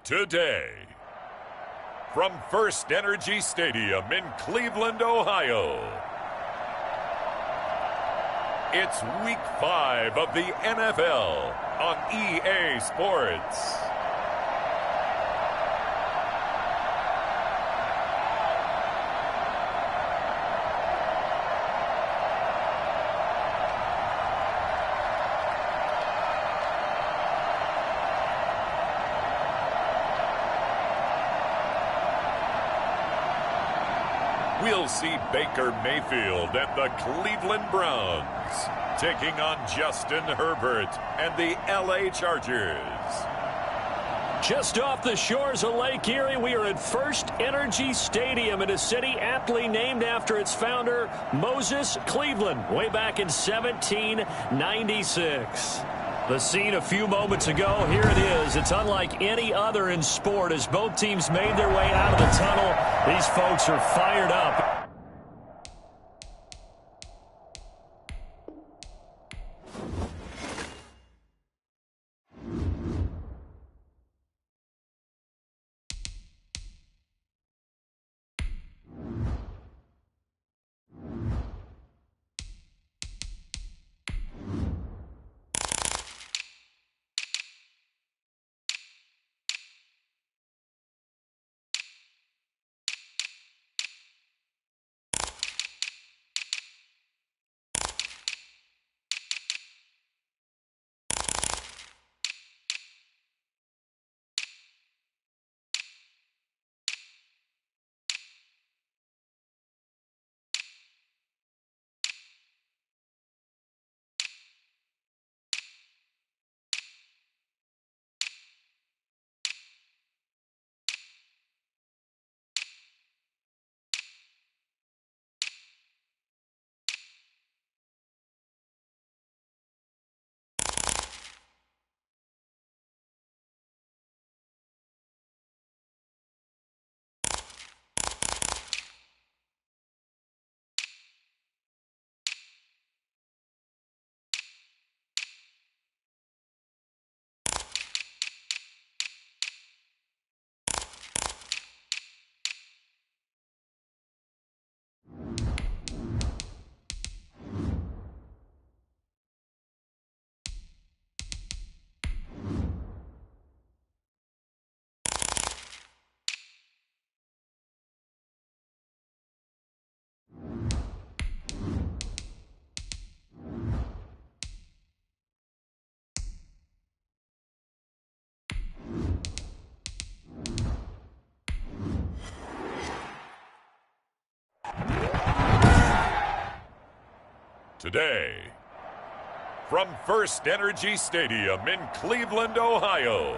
today. From First Energy Stadium in Cleveland, Ohio, it's Week 5 of the NFL on EA Sports. We'll see Baker Mayfield and the Cleveland Browns taking on Justin Herbert and the LA Chargers. Just off the shores of Lake Erie, we are at First Energy Stadium in a city aptly named after its founder, Moses Cleveland, way back in 1796. The scene a few moments ago, here it is. It's unlike any other in sport as both teams made their way out of the tunnel. These folks are fired up. Today, from First Energy Stadium in Cleveland, Ohio,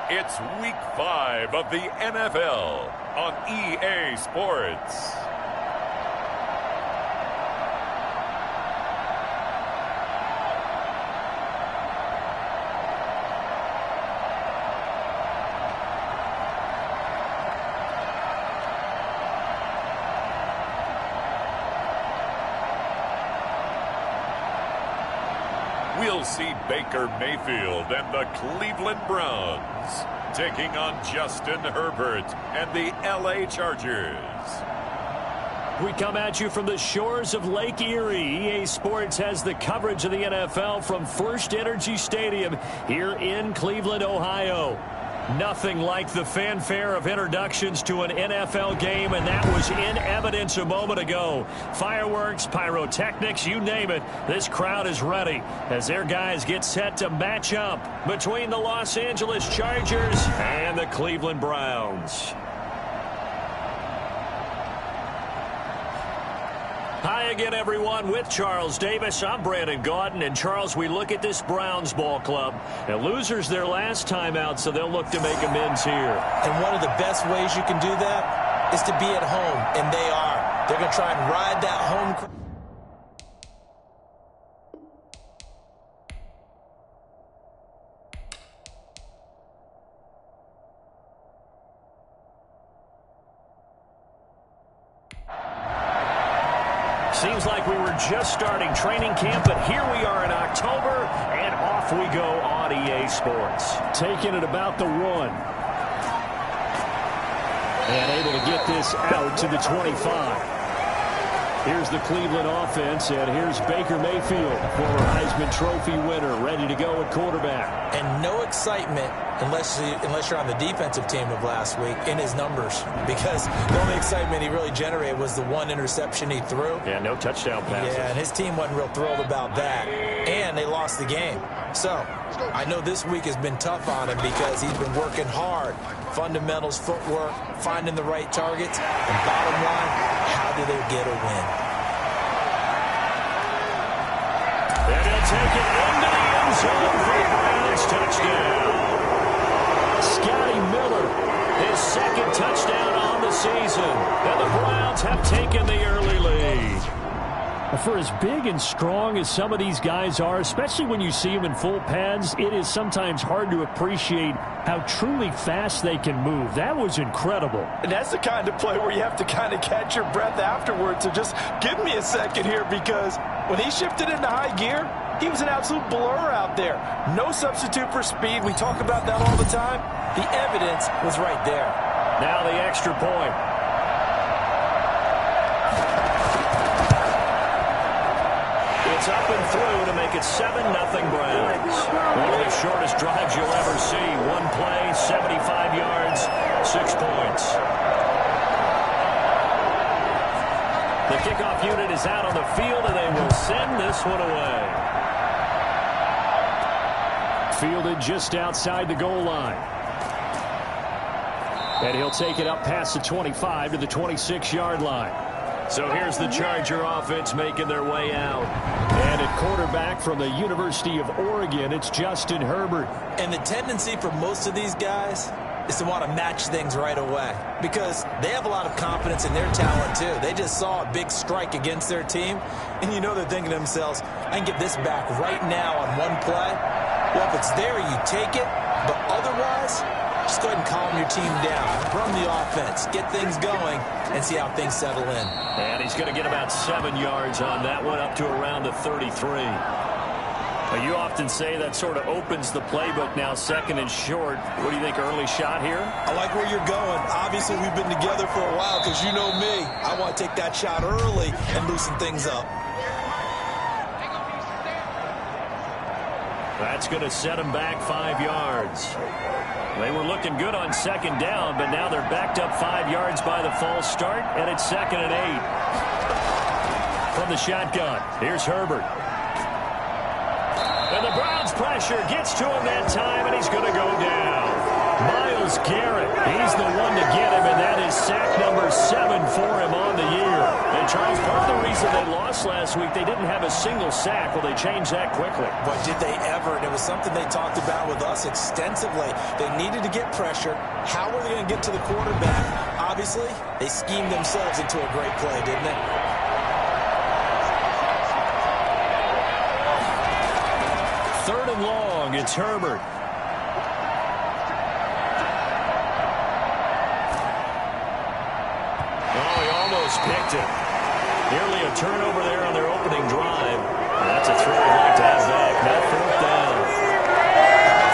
it's Week 5 of the NFL on EA Sports. We'll see Baker Mayfield and the Cleveland Browns taking on Justin Herbert and the LA Chargers. We come at you from the shores of Lake Erie. EA Sports has the coverage of the NFL from First Energy Stadium here in Cleveland, Ohio. Nothing like the fanfare of introductions to an NFL game, and that was in evidence a moment ago. Fireworks, pyrotechnics, you name it. This crowd is ready as their guys get set to match up between the Los Angeles Chargers and the Cleveland Browns. Hi again, everyone. With Charles Davis, I'm Brandon Gaudin. And, Charles, we look at this Browns ball club. And losers their last time out, so they'll look to make amends here. And one of the best ways you can do that is to be at home, and they are. They're going to try and ride that home crowd. Seems like we were just starting training camp, but here we are in October, and off we go on EA Sports. Taking it about the 1. And able to get this out to the 25. Here's the Cleveland offense, and here's Baker Mayfield, former Heisman Trophy winner, ready to go at quarterback. And no excitement, unless you're on the defensive team of last week, in his numbers. Because the only excitement he really generated was the 1 interception he threw. Yeah, no touchdown passes. Yeah, and his team wasn't real thrilled about that. And they lost the game. So, I know this week has been tough on him because he's been working hard. Fundamentals, footwork, finding the right targets. And bottom line, how do they get a win? And he'll take it into the end zone for the Browns touchdown. Scotty Miller, his second touchdown on the season. And the Browns have taken the early lead. For as big and strong as some of these guys are, especially when you see them in full pads, it is sometimes hard to appreciate how truly fast they can move. That was incredible. And that's the kind of play where you have to kind of catch your breath afterwards. So just give me a second here, because when he shifted into high gear, he was an absolute blur out there. No substitute for speed. We talk about that all the time. The evidence was right there. Now the extra point. It's up and through to make it 7-0 Browns. One of the shortest drives you'll ever see. One play, 75 yards, 6 points. The kickoff unit is out on the field, and they will send this one away. Fielded just outside the goal line. And he'll take it up past the 25 to the 26-yard line. So here's the Charger offense making their way out. And at quarterback from the University of Oregon, it's Justin Herbert. And the tendency for most of these guys is to want to match things right away, because they have a lot of confidence in their talent too. They just saw a big strike against their team, and you know they're thinking to themselves, I can get this back right now on one play. Well, if it's there, you take it, but otherwise, just go ahead and calm your team down. Run the offense, get things going, and see how things settle in. And he's going to get about 7 yards on that one, up to around the 33. Well, you often say that sort of opens the playbook now, second and short. What do you think, early shot here? I like where you're going. Obviously, we've been together for a while, because you know me. I want to take that shot early and loosen things up. That's going to set him back 5 yards. They were looking good on second down, but now they're backed up 5 yards by the false start, and it's 2nd and 8. From the shotgun, here's Herbert. And the Browns pressure gets to him that time, and he's going to go down. Myles Garrett, he's the one to get him, and that is sack number 7 for him on the year. And Charles, part of the reason they lost last week, they didn't have a single sack. Well, they changed that quickly. But did they ever? And it was something they talked about with us extensively. They needed to get pressure. How were they going to get to the quarterback? Obviously, they schemed themselves into a great play, didn't they? Third and long, it's Herbert. Oh, he almost picked it. Nearly a turnover there on their opening drive. That's a throw I'd like to have back. Now 4th down.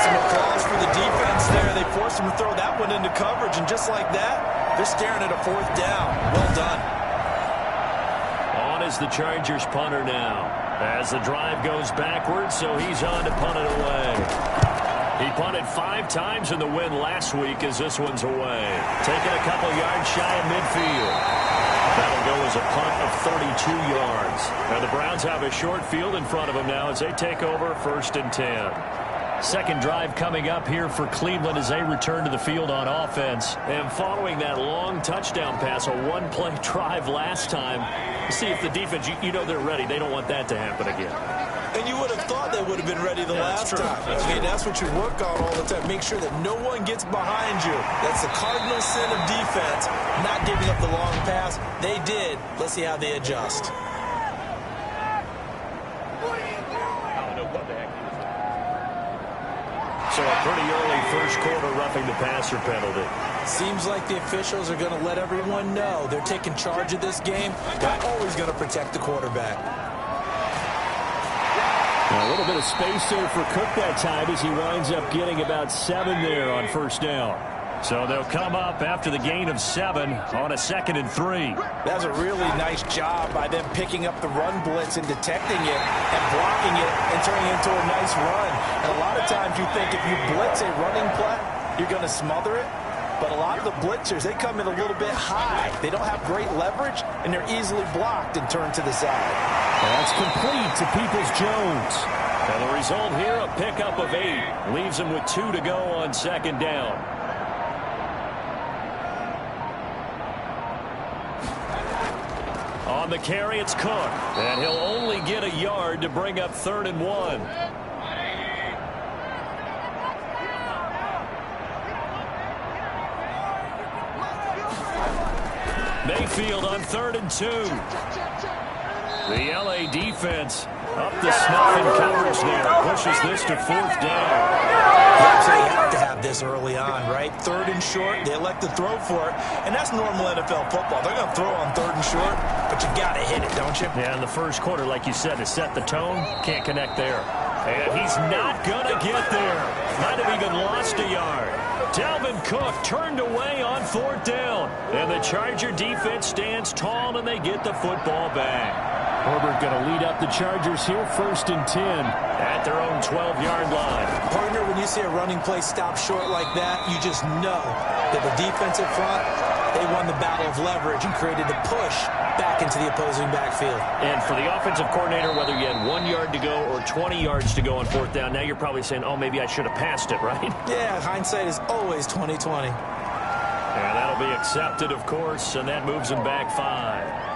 Some applause for the defense there. They forced him to throw that one into coverage, and just like that, they're staring at a 4th down. Well done. On is the Chargers punter now, as the drive goes backwards, so he's on to punt it away. He punted 5 times in the win last week as this one's away. Taking a couple yards shy of midfield. That'll go as a punt of 32 yards. Now the Browns have a short field in front of them now as they take over 1st and 10. Second drive coming up here for Cleveland as they return to the field on offense. And following that long touchdown pass, a one-play drive last time, see if the defense, you know they're ready. They don't want that to happen again. And you would have thought they would have been ready the last time. That's what you work on all the time. Make sure that no one gets behind you. That's the cardinal sin of defense, not giving up the long pass. They did. Let's see how they adjust. So a pretty early first quarter roughing the passer penalty. Seems like the officials are going to let everyone know they're taking charge of this game. They're always going to protect the quarterback. A little bit of space there for Cook that time as he winds up getting about 7 there on first down. So they'll come up after the gain of 7 on a 2nd and 3. That's a really nice job by them picking up the run blitz and detecting it and blocking it and turning it into a nice run. And a lot of times you think if you blitz a running play, you're going to smother it. But a lot of the blitzers, they come in a little bit high. They don't have great leverage, and they're easily blocked and turned to the side. That's complete to Peoples-Jones. And the result here, a pickup of 8. Leaves him with 2 to go on 2nd down. On the carry, it's Cook. And he'll only get a yard to bring up 3rd and 1. Mayfield on 3rd and 2. The LA defense up the snuff in coverage there. Pushes this to 4th down. They have to have this early on, right? 3rd and short, they elect to throw for it. And that's normal NFL football. They're going to throw on 3rd and short, but you got to hit it, don't you? Yeah, in the first quarter, like you said, to set the tone, can't connect there. And he's not going to get there. Might have even lost a yard. Dalvin Cook turned away on 4th down. And the Charger defense stands tall, and they get the football back. Herbert going to lead up the Chargers here, 1st and 10 at their own 12-yard line. Partner, when you see a running play stop short like that, you just know that the defensive front, they won the battle of leverage and created a push back into the opposing backfield. And for the offensive coordinator, whether you had 1 yard to go or 20 yards to go on 4th down, now you're probably saying, oh, maybe I should have passed it, right? Yeah, hindsight is always 20/20. And that'll be accepted, of course, and that moves them back 5.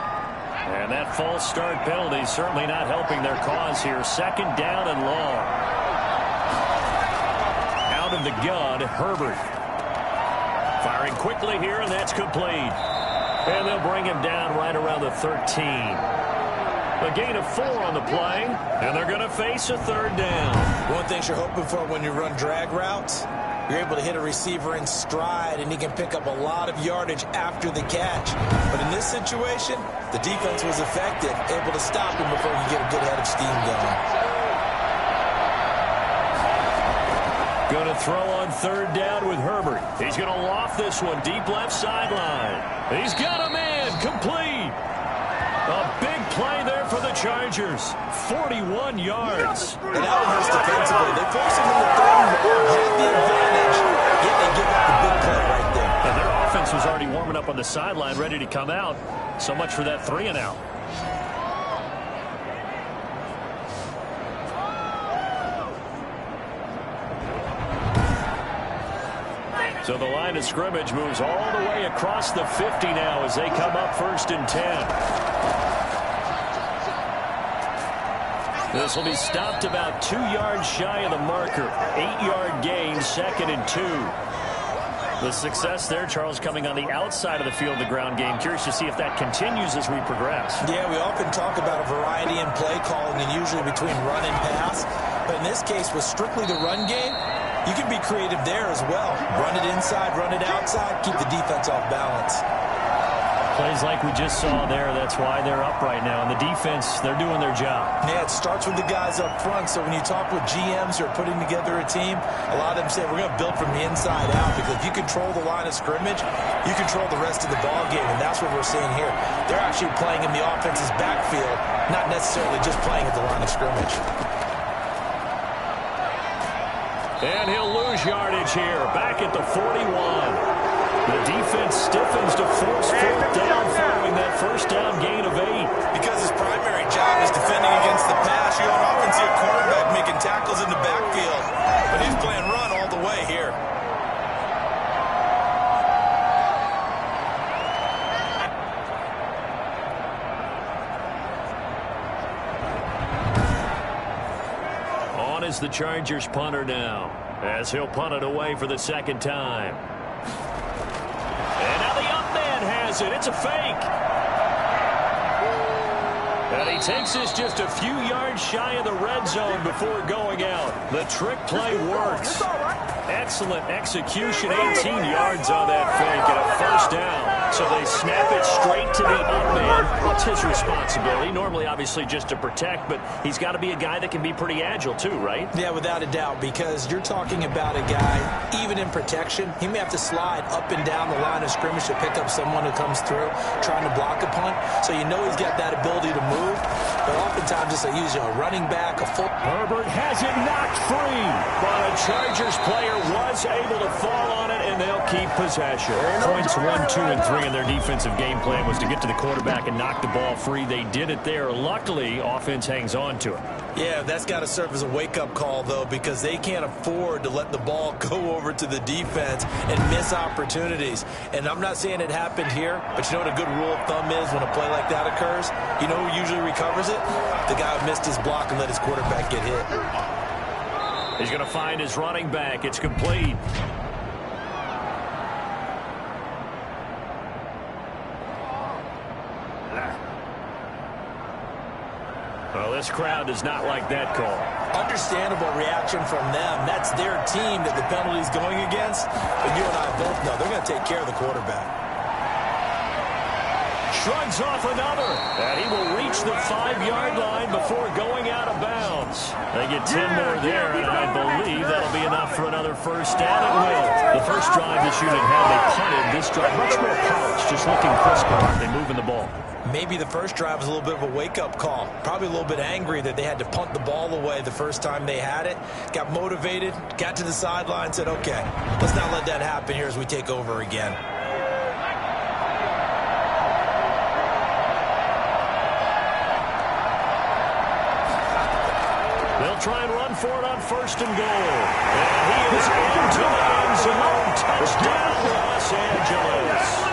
And that false start penalty is certainly not helping their cause here. 2nd down and long. Out of the gun, Herbert. Firing quickly here, and that's complete. And they'll bring him down right around the 13. A gain of 4 on the play, and they're going to face a 3rd down. One thing you're hoping for when you run drag routes, you're able to hit a receiver in stride, and he can pick up a lot of yardage after the catch. But in this situation, the defense was effective, able to stop him before you get a good head of steam going. Going to throw on 3rd down with Herbert. He's going to loft this one deep left sideline. He's got a man complete. A big play there for the Chargers. 41 yards. And that one hurts defensively. They force him into 3rd and 1, have the advantage, yet they give up the big play right there. And their offense was already warming up on the sideline, ready to come out. So much for that 3 and out. So the line of scrimmage moves all the way across the 50 now as they come up 1st and 10. This will be stopped about 2 yards shy of the marker. 8-yard gain, 2nd and 2. The success there, Charles, coming on the outside of the field, the ground game. Curious to see if that continues as we progress. Yeah, we often talk about a variety in play calling and usually between run and pass. But in this case, with strictly the run game, you can be creative there as well. Run it inside, run it outside, keep the defense off balance. Plays like we just saw there, that's why they're up right now. And the defense, they're doing their job. Yeah, it starts with the guys up front. So when you talk with GMs who are putting together a team, a lot of them say, we're going to build from the inside out. Because if you control the line of scrimmage, you control the rest of the ball game. And that's what we're seeing here. They're actually playing in the offense's backfield, not necessarily just playing at the line of scrimmage. And he'll lose yardage here, back at the 41. The defense stiffens to force 4th down following that 1st down gain of 8. Because his primary job is defending against the pass, you don't often see a quarterback making tackles in the backfield. But he's playing run all the way here. On is the Chargers punter now, as he'll punt it away for the 2nd time. And now the up man has it. It's a fake. And he takes this just a few yards shy of the red zone before going out. The trick play works. Excellent execution, 18 yards on that fake and a first down. So they snap it straight to the up man. What's his responsibility? Normally, obviously, just to protect, but he's got to be a guy that can be pretty agile too, right? Yeah, without a doubt, because you're talking about a guy, even in protection, he may have to slide up and down the line of scrimmage to pick up someone who comes through trying to block a punt. So you know he's got that ability to move, but oftentimes just usually a running back, a full... Herbert has it knocked free, but a Chargers player was able to fall on it, and they'll keep possession. Points 1, 2, and 3 in their defensive game plan was to get to the quarterback and knock the ball free. They did it there. Luckily, offense hangs on to it. Yeah, that's got to serve as a wake-up call, though, because they can't afford to let the ball go over to the defense and miss opportunities. And I'm not saying it happened here, but you know what a good rule of thumb is when a play like that occurs? You know who usually recovers it? The guy who missed his block and let his quarterback get hit. He's going to find his running back. It's complete. Well, this crowd does not like that call. Understandable reaction from them. That's their team that the penalty's going against. But you and I both know they're going to take care of the quarterback. Shrugs off another. And he will reach the 5-yard line before going out of bounds. They get 10 more there, and I believe that'll be enough for another first down. It will. The first drive this unit had, they punted. This drive, much more polished, just looking crisper. They moving the ball. Maybe the first drive was a little bit of a wake-up call. Probably a little bit angry that they had to punt the ball away the first time they had it. Got motivated, got to the sideline, said, okay, let's not let that happen here as we take over again. They'll try and run for it on first and goal. And he is into the end zone. Touchdown, Los Angeles.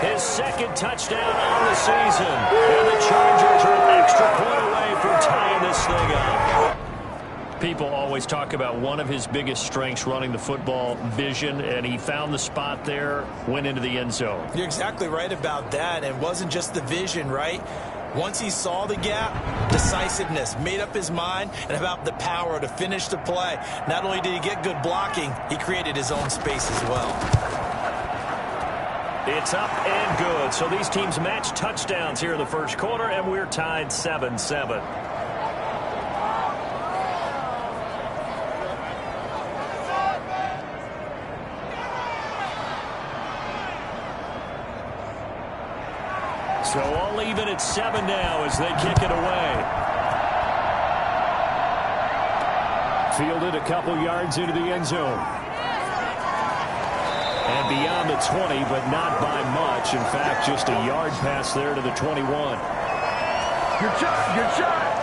His second touchdown on the season. And the Chargers are an extra point away from tying this thing up. People always talk about one of his biggest strengths running the football, vision, and he found the spot there, went into the end zone. You're exactly right about that. It wasn't just the vision, right? Once he saw the gap, decisiveness, made up his mind, and about the power to finish the play. Not only did he get good blocking, he created his own space as well. It's up and good. So these teams match touchdowns here in the first quarter, and we're tied 7-7. So all even at 7 now as they kick it away. Fielded a couple yards into the end zone. And beyond the 20, but not by much. In fact, just a yard pass there to the 21. Good shot.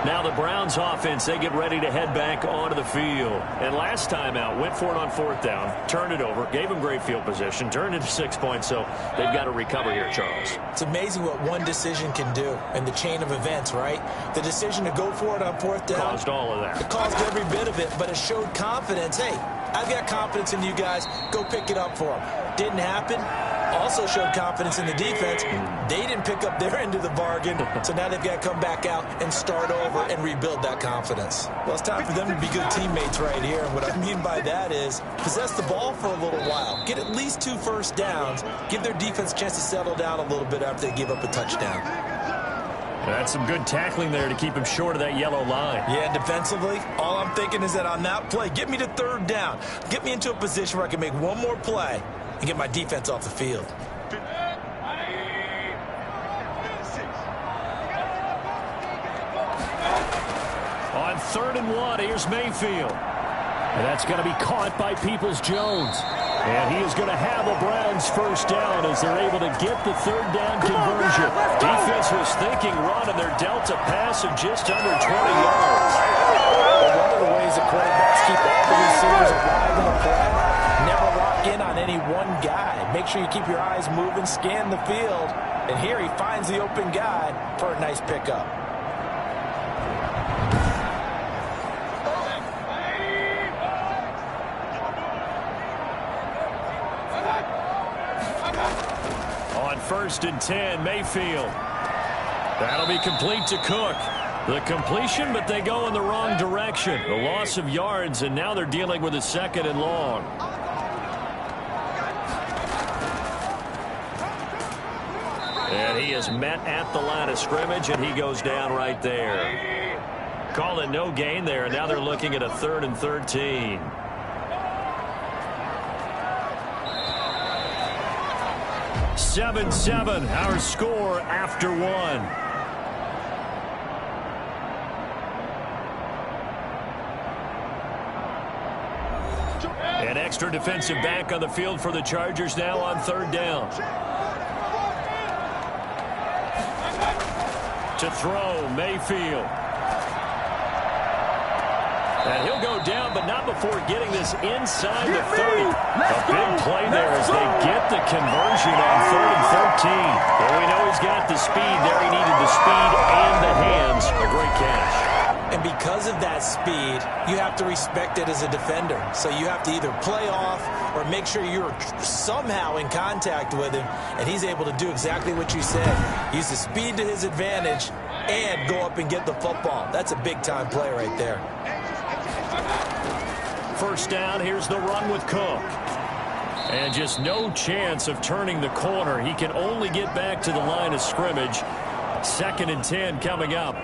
Now the Browns offense, they get ready to head back onto the field. And last time out, went for it on fourth down, turned it over, gave them great field position, turned it to 6 points, so they've got to recover here, Charles. It's amazing what one decision can do in the chain of events, right? The decision to go for it on fourth down. Caused all of that. It caused every bit of it, but it showed confidence. Hey, I've got confidence in you guys. Go pick it up for them. Didn't happen. Also showed confidence in the defense. They didn't pick up their end of the bargain, so now they've got to come back out and start over and rebuild that confidence. Well, it's time for them to be good teammates right here, and what I mean by that is possess the ball for a little while, get at least 2 first downs, give their defense a chance to settle down a little bit after they give up a touchdown. That's some good tackling there to keep him short of that yellow line. Yeah, defensively, all I'm thinking is that on that play, get me to third down. Get me into a position where I can make one more play and get my defense off the field. On 3rd and 1, here's Mayfield. And that's going to be caught by Peoples-Jones. And he is going to have a Browns first down as they're able to get the third down conversion. Defense was thinking run, and they're dealt a pass of just under 20 yards. One of the ways the quarterbacks keep all the receivers alive in the play, never lock in on any one guy. Make sure you keep your eyes moving, scan the field. And here he finds the open guy for a nice pickup. On 1st and 10, Mayfield. That'll be complete to Cook. The completion, but they go in the wrong direction. The loss of yards, and now they're dealing with a 2nd and long. And he is met at the line of scrimmage, and he goes down right there. Call it no gain there, and now they're looking at a 3rd and 13. Seven, our score after 1. An extra defensive back on the field for the Chargers now on 3rd down. To throw, Mayfield. And he'll go down, but not before getting this inside the 30. A big play there as they get the conversion on 3rd and 13. Well, we know he's got the speed there. He needed the speed and the hands. A great catch. And because of that speed, you have to respect it as a defender. So you have to either play off or make sure you're somehow in contact with him, and he's able to do exactly what you said. Use the speed to his advantage and go up and get the football. That's a big-time play right there. 1st down, here's the run with Cook. And just no chance of turning the corner. He can only get back to the line of scrimmage. 2nd and 10 coming up.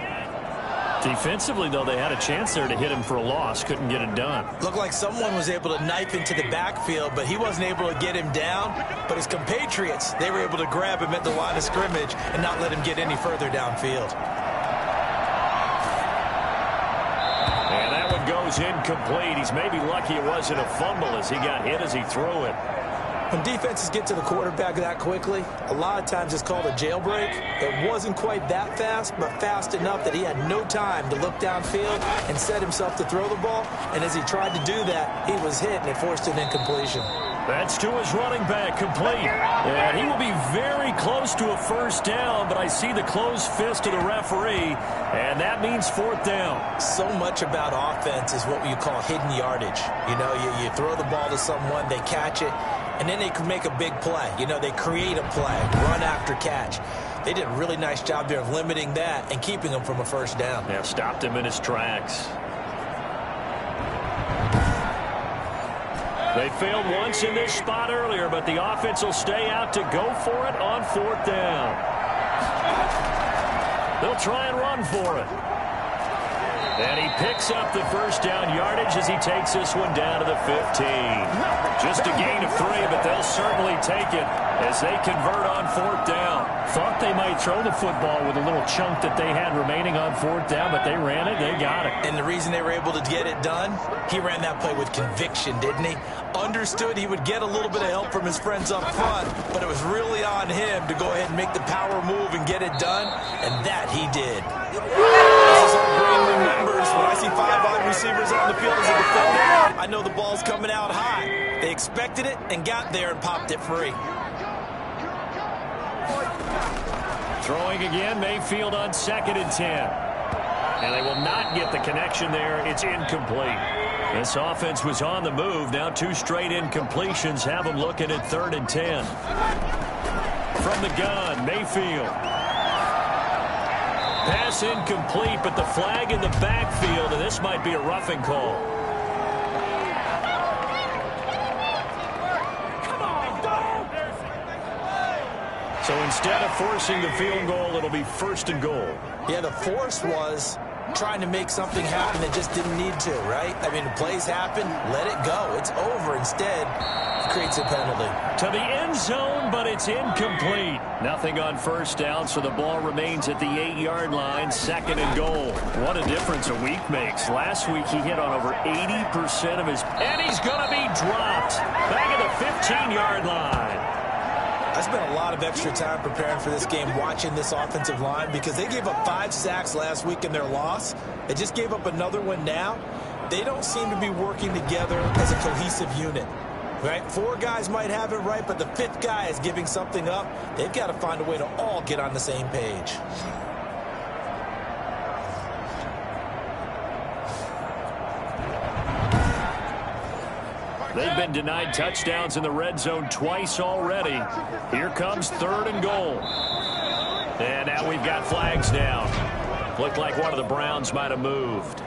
Defensively, though, they had a chance there to hit him for a loss. Couldn't get it done. Looked like someone was able to knife into the backfield, but he wasn't able to get him down. But his compatriots, they were able to grab him at the line of scrimmage and not let him get any further downfield. And that one goes incomplete. He's maybe lucky it wasn't a fumble as he got hit as he threw it. When defenses get to the quarterback that quickly, a lot of times it's called a jailbreak. It wasn't quite that fast, but fast enough that he had no time to look downfield and set himself to throw the ball. And as he tried to do that, he was hit, and it forced an incompletion. That's to his running back, complete. And he will be very close to a 1st down, but I see the closed fist of the referee, and that means 4th down. So much about offense is what you call hidden yardage. You know, you throw the ball to someone, they catch it, and then they can make a big play. You know, they create a play, run after catch. They did a really nice job there of limiting that and keeping him from a 1st down. Yeah, stopped him in his tracks. They failed once in this spot earlier, but the offense will stay out to go for it on 4th down. They'll try and run for it. And he picks up the 1st down yardage as he takes this one down to the 15. Just a gain of 3, but they'll certainly take it as they convert on 4th down. Thought they might throw the football with a little chunk that they had remaining on 4th down, but they ran it, they got it. And the reason they were able to get it done, he ran that play with conviction, didn't he? Understood he would get a little bit of help from his friends up front, but it was really on him to go ahead and make the power move and get it done, and that he did. This is our brain remembers. When I see 5 wide receivers on the field as a defender, I know the ball's coming out high. They expected it and got there and popped it free. Throwing again, Mayfield on 2nd and 10. And they will not get the connection there. It's incomplete. This offense was on the move. Now 2 straight incompletions have them looking at 3rd and 10. From the gun, Mayfield. Pass incomplete, but the flag in the backfield, and this might be a roughing call. So instead of forcing the field goal, it'll be 1st and goal. Yeah, the force was trying to make something happen that just didn't need to, right? I mean, the plays happen, let it go. It's over. Instead, it creates a penalty. To the end zone, but it's incomplete. Nothing on 1st down, so the ball remains at the 8-yard line, 2nd and goal. What a difference a week makes. Last week, he hit on over 80% of his... And he's going to be dropped. Back at the 15-yard line. I spent a lot of extra time preparing for this game, watching this offensive line, because they gave up 5 sacks last week in their loss. They just gave up another one now. They don't seem to be working together as a cohesive unit. Right? 4 guys might have it right, but the 5th guy is giving something up. They've got to find a way to all get on the same page. They've been denied touchdowns in the red zone twice already. Here comes 3rd and goal. And now we've got flags down. Looked like one of the Browns might have moved.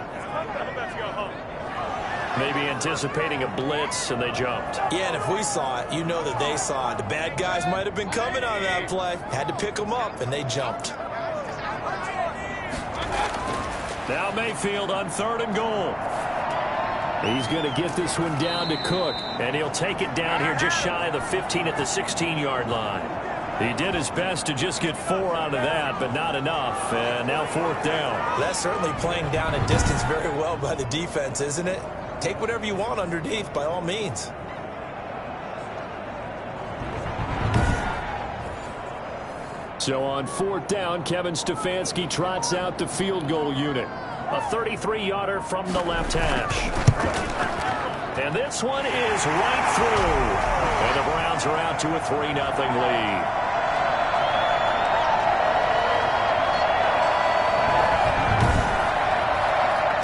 Maybe anticipating a blitz, and they jumped. Yeah, and if we saw it, you know that they saw it. The bad guys might have been coming on that play. Had to pick them up, and they jumped. Now Mayfield on 3rd and goal. He's going to get this one down to Cook, and he'll take it down here just shy of the 15 at the 16-yard line. He did his best to just get 4 out of that, but not enough, and now 4th down. That's certainly playing down a distance very well by the defense, isn't it? Take whatever you want underneath, by all means. So on 4th down, Kevin Stefanski trots out the field goal unit. A 33-yarder from the left hash. And this one is right through. And the Browns are out to a 3-0 lead.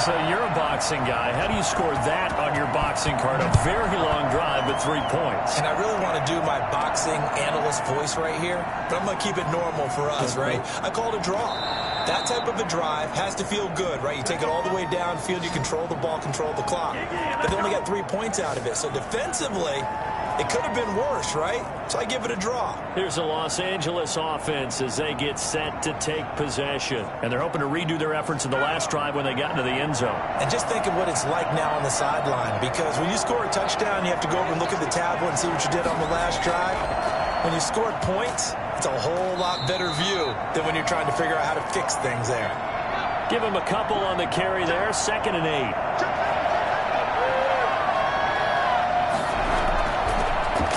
So you're a boxing guy. How do you score that on your boxing card? A very long drive, but 3 points. And I really want to do my boxing analyst voice right here, but I'm going to keep it normal for us, right? I call it a draw. That type of a drive has to feel good, right? You take it all the way downfield, you control the ball, control the clock. But they only got 3 points out of it. So defensively, it could have been worse, right? So I give it a draw. Here's a Los Angeles offense as they get set to take possession. And they're hoping to redo their efforts in the last drive when they got into the end zone. And just think of what it's like now on the sideline. Because when you score a touchdown, you have to go over and look at the tablet and see what you did on the last drive. When you scored points, it's a whole lot better view than when you're trying to figure out how to fix things there. Give him a couple on the carry there. 2nd and 8.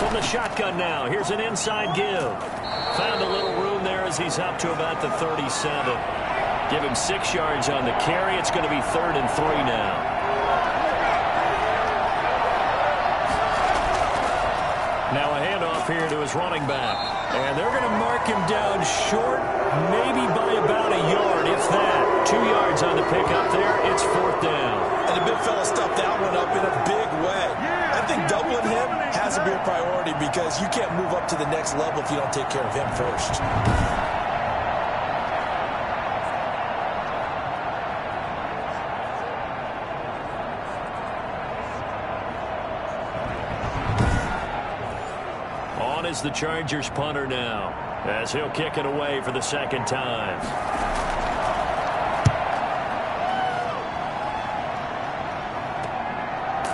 From the shotgun now. Here's an inside give. Found a little room there as he's up to about the 37. Give him 6 yards on the carry. It's going to be 3rd and 3 now. Now a handoff here to his running back. And they're going to mark him down short, maybe by about a yard, if that. 2 yards on the pickup there. It's 4th down. And the big fella stuffed that one up in a big way. I think doubling him has to be a priority because you can't move up to the next level if you don't take care of him first. On is the Chargers punter now, as he'll kick it away for the 2nd time.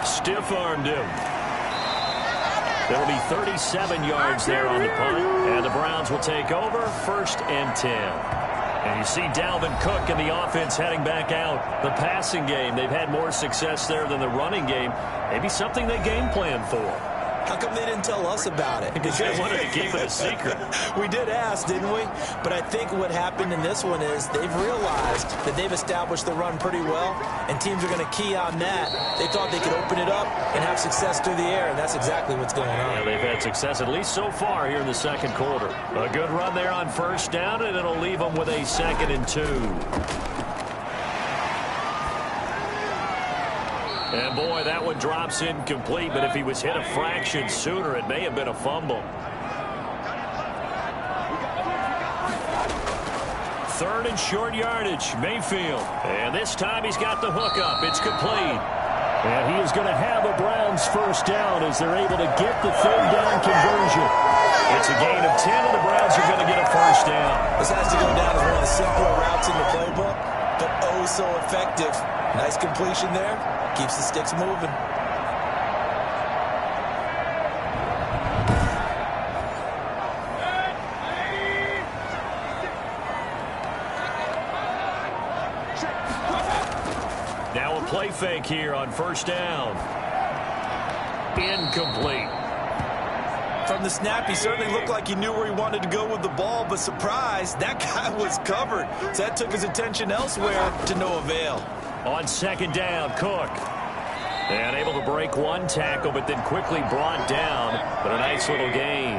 Stiff-armed him. It'll be 37 yards there on the punt, and the Browns will take over 1st and 10. And you see Dalvin Cook and the offense heading back out. The passing game, they've had more success there than the running game. Maybe something they game plan for. How come they didn't tell us about it? Because they wanted to keep it a secret. We did ask, didn't we? But I think what happened in this one is they've realized that they've established the run pretty well, and teams are going to key on that. They thought they could open it up and have success through the air, and that's exactly what's going on. Yeah, they've had success at least so far here in the 2nd quarter. A good run there on 1st down, and it'll leave them with a 2nd and 2. And, boy, that one drops incomplete, but if he was hit a fraction sooner, it may have been a fumble. 3rd and short yardage, Mayfield. And this time he's got the hook up. It's complete. And he is going to have a Browns 1st down as they're able to get the 3rd down conversion. It's a gain of 10, and the Browns are going to get a 1st down. This has to go down as one of the simpler routes in the playbook, but oh so effective. Nice completion there. Keeps the sticks moving. Now a play fake here on 1st down. Incomplete. From the snap, he certainly looked like he knew where he wanted to go with the ball, but surprise, that guy was covered. So that took his attention elsewhere to no avail. On 2nd down, Cook. And able to break one tackle, but then quickly brought down. But a nice little gain.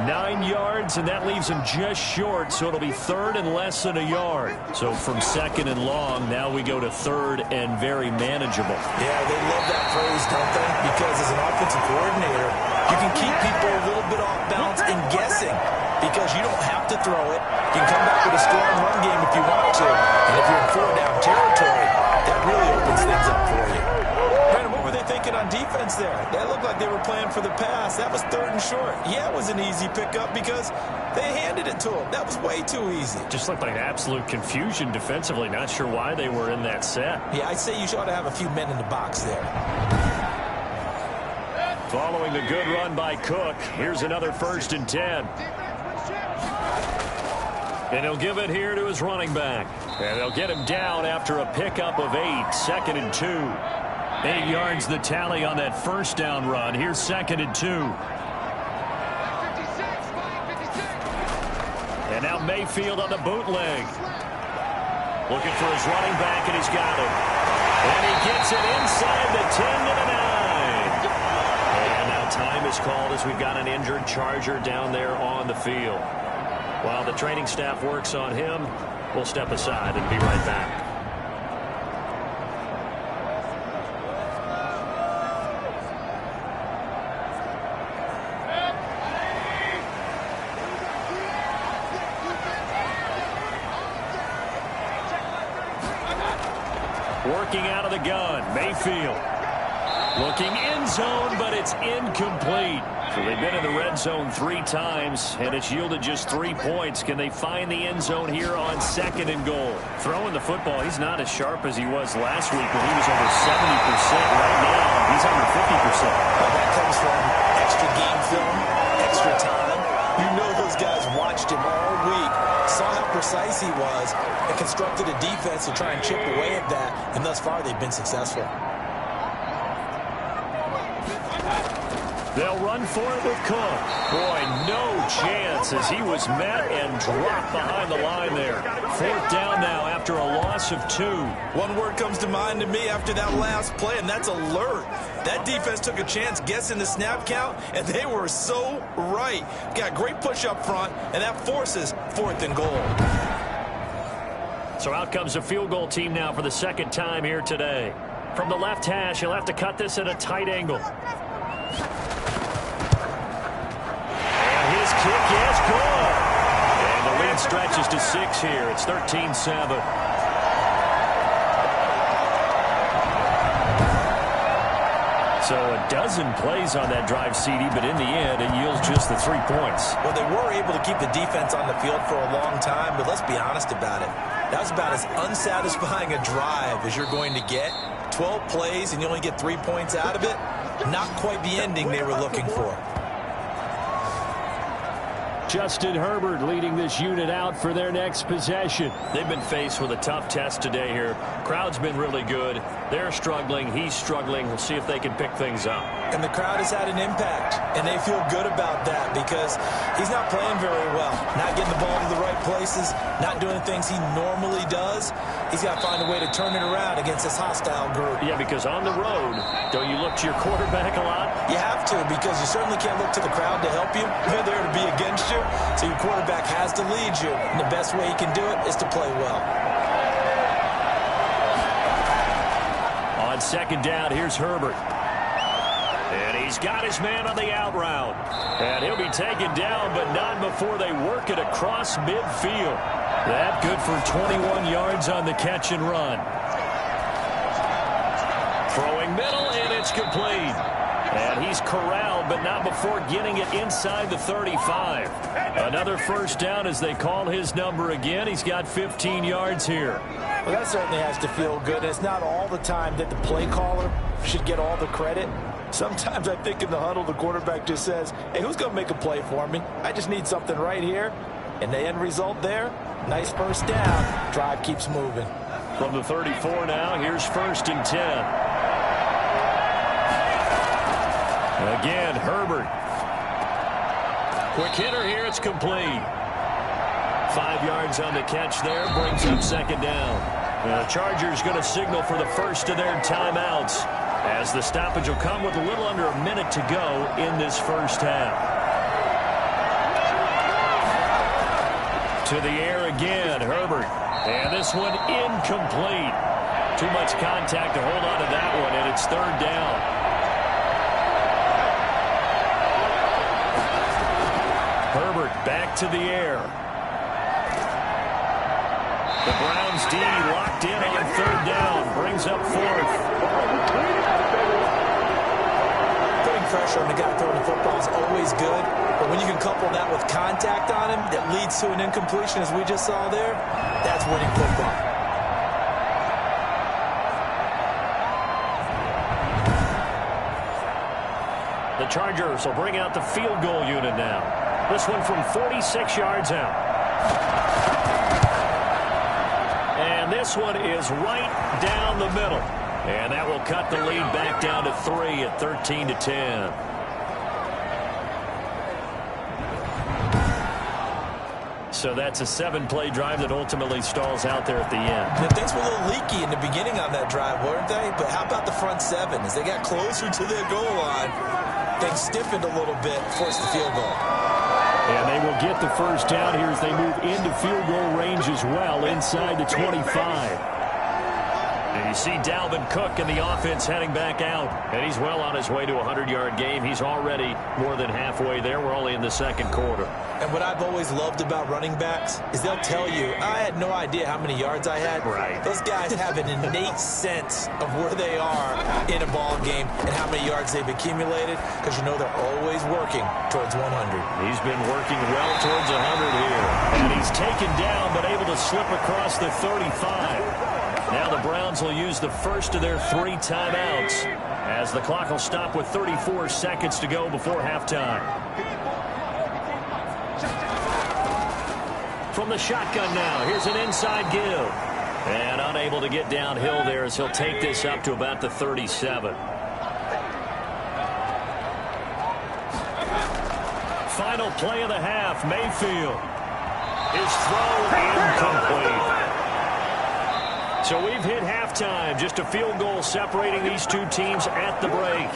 9 yards, and that leaves him just short, so it'll be 3rd and less than a yard. So from 2nd and long, now we go to 3rd and very manageable. Yeah, they love that phrase, don't they? Because as an offensive coordinator, you can keep people a little bit off balance and guessing because you don't have to throw it. You can come back with a strong run game if you want to. And if you're looking on defense there. That looked like they were playing for the pass. That was 3rd and short. Yeah, it was an easy pickup because they handed it to him. That was way too easy. Just looked like absolute confusion defensively. Not sure why they were in that set. Yeah, I'd say you ought to have a few men in the box there. Following the good run by Cook, here's another 1st and 10. And he'll give it here to his running back. And they'll get him down after a pickup of 8, 2nd and 2. 8 yards the tally on that 1st down run. Here's 2nd and 2. And now Mayfield on the bootleg. Looking for his running back, and he's got him. And he gets it inside the 10 to the 9. And now time is called as we've got an injured Charger down there on the field. While the training staff works on him, we'll step aside and be right back. Working out of the gun, Mayfield. Looking end zone, but it's incomplete. So they've been in the red zone 3 times, and it's yielded just 3 points. Can they find the end zone here on 2nd and goal? Throwing the football, he's not as sharp as he was last week, but he was over 70% right now. He's under 50%. Well, that comes from extra game film, extra time. You know those guys watched him all week, saw how precise he was, and constructed a defense to try and chip away at that, and thus far they've been successful. They'll run for it with Cook. Boy, no chance as he was met and dropped behind the line there. 4th down now after a loss of 2. One word comes to mind to me after that last play, and that's alert. That defense took a chance guessing the snap count, and they were so right. Got great push up front, and that forces 4th and goal. So out comes the field goal team now for the 2nd time here today. From the left hash, he'll have to cut this at a tight angle. Kick is good. And the lead stretches to 6 here. It's 13-7. So a dozen plays on that drive, CD, but in the end, it yields just the 3 points. Well, they were able to keep the defense on the field for a long time, but let's be honest about it. That was about as unsatisfying a drive as you're going to get. 12 plays, and you only get 3 points out of it. Not quite the ending they were looking for. Justin Herbert leading this unit out for their next possession. They've been faced with a tough test today here. Crowd's been really good. They're struggling. He's struggling. We'll see if they can pick things up. And the crowd has had an impact, and they feel good about that because he's not playing very well. Not getting the ball to the right places, not doing the things he normally does. He's got to find a way to turn it around against this hostile group. Yeah, because on the road, don't you look to your quarterback a lot? You have to, because you certainly can't look to the crowd to help you. They're there to be against you, so your quarterback has to lead you. And the best way he can do it is to play well. On 2nd down, here's Herbert. And he's got his man on the out route. And he'll be taken down, but not before they work it across midfield. That good for 21 yards on the catch and run. Throwing middle, and it's complete. And he's corralled, but not before getting it inside the 35. Another 1st down as they call his number again. He's got 15 yards here. Well, that certainly has to feel good. It's not all the time that the play caller should get all the credit. Sometimes I think in the huddle, the quarterback just says, hey, who's going to make a play for me? I just need something right here. And the end result there, nice 1st down. Drive keeps moving. From the 34 now, here's 1st and 10. Again, Herbert. Quick hitter here, it's complete. 5 yards on the catch there, brings up 2nd down. The Chargers going to signal for the first of their timeouts, as the stoppage will come with a little under a minute to go in this 1st half. To the air again, Herbert. And this one incomplete. Too much contact to hold on to that one, and it's 3rd down. Herbert back to the air. The Browns D locked in on 3rd down. Brings up 4th. pressure on the guy throwing the football is always good, but when you can couple that with contact on him that leads to an incompletion, as we just saw there, that's winning football. The Chargers will bring out the field goal unit now. This one from 46 yards out. And this one is right down the middle. And that will cut the lead back down to 3 at 13-10. So that's a 7-play drive that ultimately stalls out there at the end. And things were a little leaky in the beginning on that drive, weren't they? But how about the front 7? As they got closer to their goal line, things stiffened a little bit, forced the field goal. And they will get the first down here as they move into field goal range as well, inside the 25. And you see Dalvin Cook in the offense heading back out. And he's well on his way to a 100-yard game. He's already more than halfway there. We're only in the second quarter. And what I've always loved about running backs is they'll tell you, I had no idea how many yards I had. Right. Those guys have an innate sense of where they are in a ball game and how many yards they've accumulated, because you know they're always working towards 100. He's been working well towards 100 here. And he's taken down but able to slip across the 35. Now the Browns will use the first of their 3 timeouts as the clock will stop with 34 seconds to go before halftime. From the shotgun now, here's an inside give. And unable to get downhill there as he'll take this up to about the 37. Final play of the half, Mayfield. His throw incomplete. So we've hit halftime. Just a field goal separating these two teams at the break.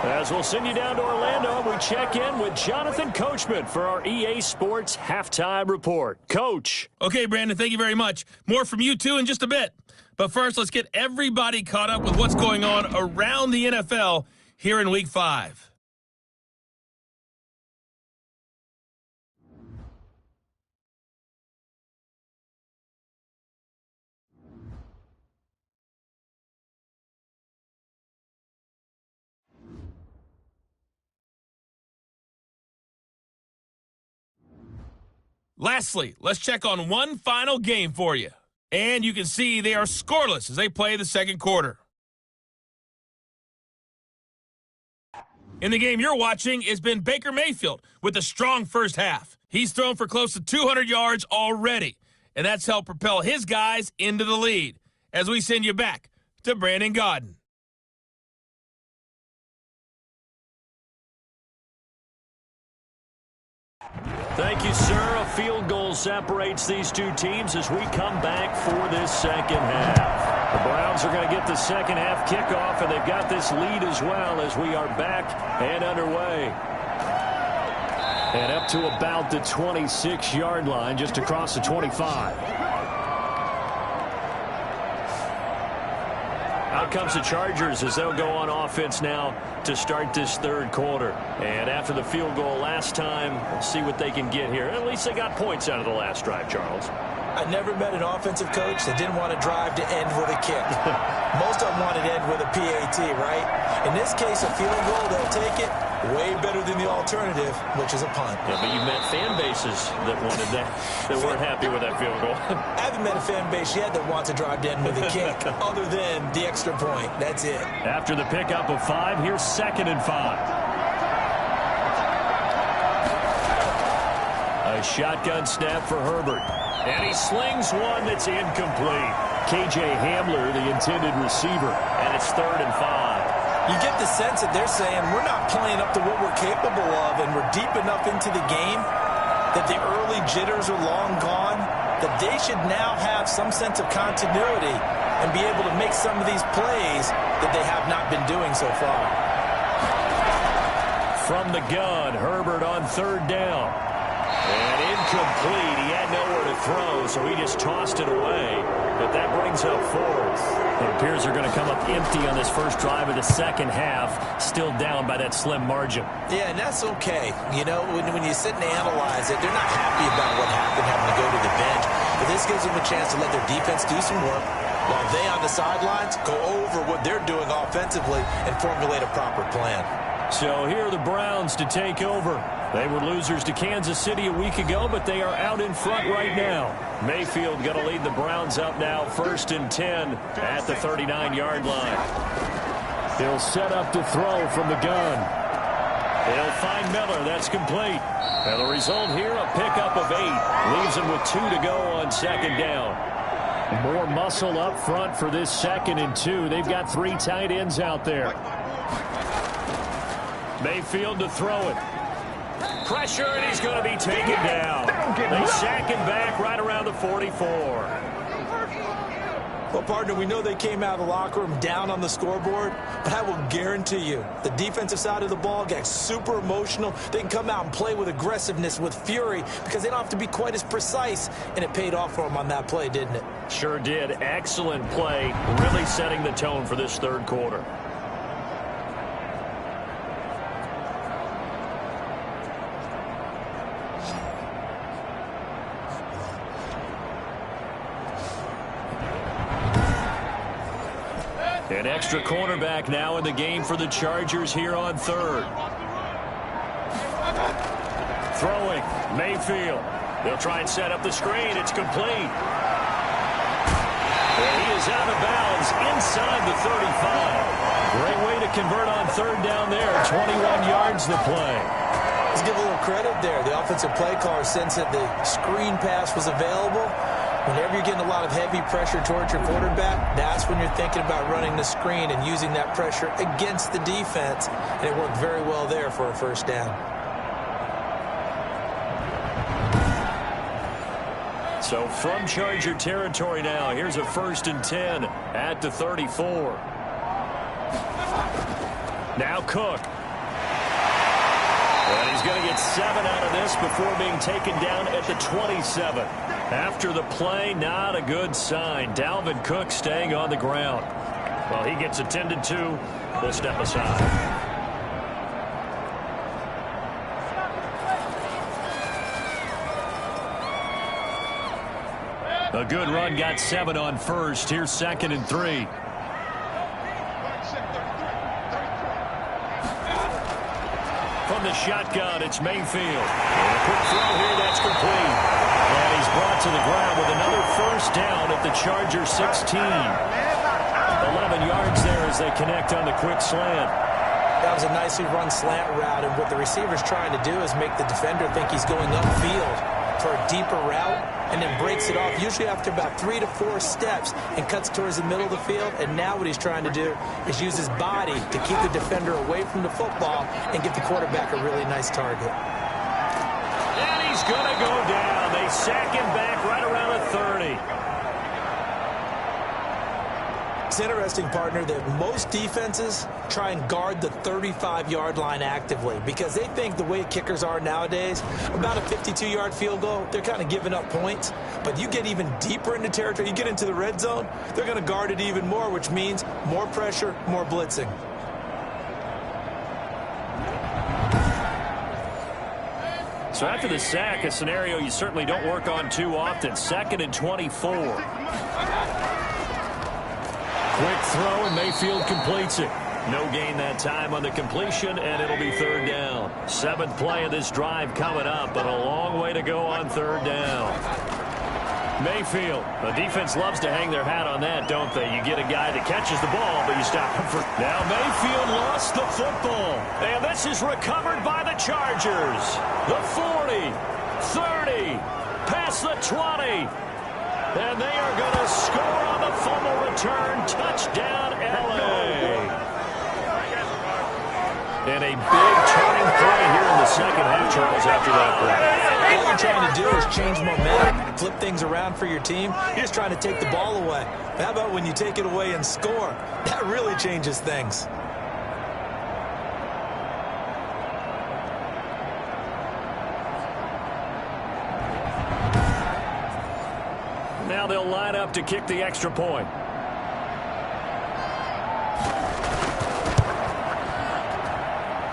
As we'll send you down to Orlando, we check in with Jonathan Coachman for our EA Sports Halftime Report. Coach. Okay, Brandon, thank you very much. More from you, too, in just a bit. But first, let's get everybody caught up with what's going on around the NFL here in Week 5. Lastly, let's check on one final game for you. And you can see they are scoreless as they play the second quarter. In the game you're watching has been Baker Mayfield with a strong first half. He's thrown for close to 200 yards already, and that's helped propel his guys into the lead. As we send you back to Brandon Gaudin. Thank you, sir. A field goal separates these two teams as we come back for this second half. The Browns are going to get the second half kickoff, and they've got this lead as well as we are back and underway. And up to about the 26-yard line, just across the 25. Out comes the Chargers as they'll go on offense now to start this third quarter. And after the field goal last time, we'll see what they can get here. At least they got points out of the last drive, Charles. I never met an offensive coach that didn't want to drive to end with a kick. Most of them wanted to end with a PAT, right? In this case, a field goal, they'll take it. Way better than the alternative, which is a punt. Yeah, but you met fan bases that wanted that, that weren't happy with that field goal. I haven't met a fan base yet that wants to drive to end with a kick, other than the extra point. That's it. After the pickup of 5, here's 2nd and 5. A shotgun snap for Herbert. And he slings one that's incomplete. KJ Hamler, the intended receiver. And it's 3rd and 5. You get the sense that they're saying we're not playing up to what we're capable of, and we're deep enough into the game that the early jitters are long gone, that they should now have some sense of continuity and be able to make some of these plays that they have not been doing so far. From the gun, Herbert on 3rd down. And incomplete. He had nowhere to throw, so he just tossed it away. But that brings up 4th. It appears they're going to come up empty on this first drive of the second half, still down by that slim margin. Yeah, and that's okay. You know, when you sit and analyze it, they're not happy about what happened, having to go to the bench. But this gives them a chance to let their defense do some work, while they on the sidelines go over what they're doing offensively and formulate a proper plan. So here are the Browns to take over. They were losers to Kansas City a week ago, but they are out in front right now. Mayfield going to lead the Browns up now, 1st and 10 at the 39-yard line. He'll set up to throw from the gun. He'll find Miller. That's complete. And the result here, a pickup of 8. Leaves him with 2 to go on 2nd down. More muscle up front for this 2nd and 2. They've got 3 tight ends out there. Mayfield to throw it. Pressure, and he's going to be taken down. They sack him back right around the 44. Well, partner, we know they came out of the locker room down on the scoreboard, but I will guarantee you the defensive side of the ball gets super emotional. They can come out and play with aggressiveness, with fury, because they don't have to be quite as precise, and it paid off for them on that play, didn't it? Sure did. Excellent play, really setting the tone for this 3rd quarter. An extra cornerback now in the game for the Chargers here on 3rd. Throwing, Mayfield. They'll try and set up the screen. It's complete. And he is out of bounds inside the 35. Great way to convert on 3rd down there. 21 yards the play. Let's give a little credit there. The offensive play caller sensed that the screen pass was available. Whenever you're getting a lot of heavy pressure towards your quarterback, that's when you're thinking about running the screen and using that pressure against the defense. And it worked very well there for a 1st down. So from Charger territory now, here's a 1st and 10 at the 34. Now Cook. And he's going to get 7 out of this before being taken down at the 27. After the play, not a good sign. Dalvin Cook staying on the ground. Well, he gets attended to. We'll step aside. A good run, got 7 on 1st. Here's 2nd and 3. From the shotgun, it's Mayfield. And a quick throw here, that's complete. And he's brought to the ground with another 1st down at the Chargers 16. 11 yards there as they connect on the quick slant. That was a nicely run slant route, and what the receiver's trying to do is make the defender think he's going upfield for a deeper route, and then breaks it off, usually after about 3 to 4 steps, and cuts towards the middle of the field. And now what he's trying to do is use his body to keep the defender away from the football and give the quarterback a really nice target. And he's going to go down. They sack him back right around the 30. It's interesting, partner, that most defenses try and guard the 35-yard line actively because they think the way kickers are nowadays, about a 52-yard field goal, they're kind of giving up points. But you get even deeper into territory, you get into the red zone, they're going to guard it even more, which means more pressure, more blitzing. So after the sack, a scenario you certainly don't work on too often. 2nd and 24. Quick throw, and Mayfield completes it. No gain that time on the completion, and it'll be 3rd down. 7th play of this drive coming up, but a long way to go on 3rd down. Mayfield. The defense loves to hang their hat on that, don't they? You get a guy that catches the ball, but you stop him for... Now Mayfield lost the football, and this is recovered by the Chargers. The 40, 30, past the 20. And they are going to score on the fumble return. Touchdown, L.A. And a big turning play here in the 2nd half, Charles, after that play. All you're trying to do is change momentum, flip things around for your team. You're just trying to take the ball away. But how about when you take it away and score? That really changes things. Now they'll line up to kick the extra point.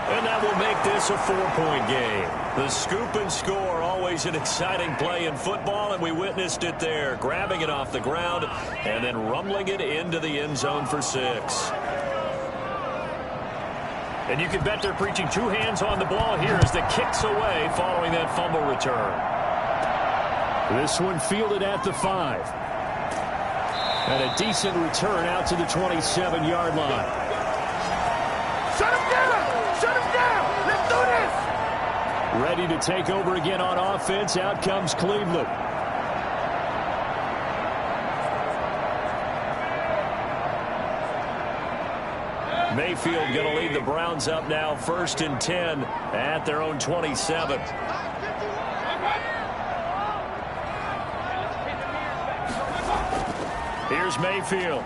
And that will make this a 4-point game. The scoop and score, always an exciting play in football, and we witnessed it there. Grabbing it off the ground and then rumbling it into the end zone for 6. And you can bet they're preaching two hands on the ball here as the kick's away following that fumble return. This one fielded at the 5. And a decent return out to the 27-yard line. Shut him down! Shut him down! Let's do this! Ready to take over again on offense. Out comes Cleveland. Mayfield going to lead the Browns up now 1st and 10 at their own 27. Here's Mayfield.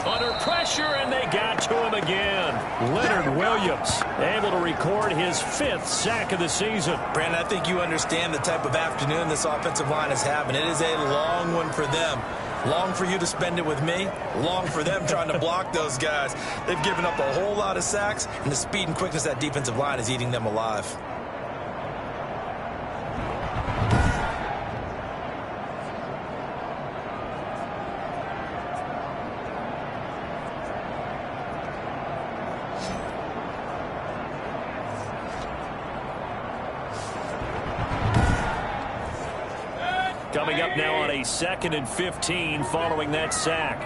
Under pressure, and they got to him again. Leonard Williams able to record his 5th sack of the season. Brandon, I think you understand the type of afternoon this offensive line is having. It is a long one for them. Long for you to spend it with me. Long for them trying to block those guys. They've given up a whole lot of sacks, and the speed and quickness of that defensive line is eating them alive. Coming up now on a 2nd and 15 following that sack.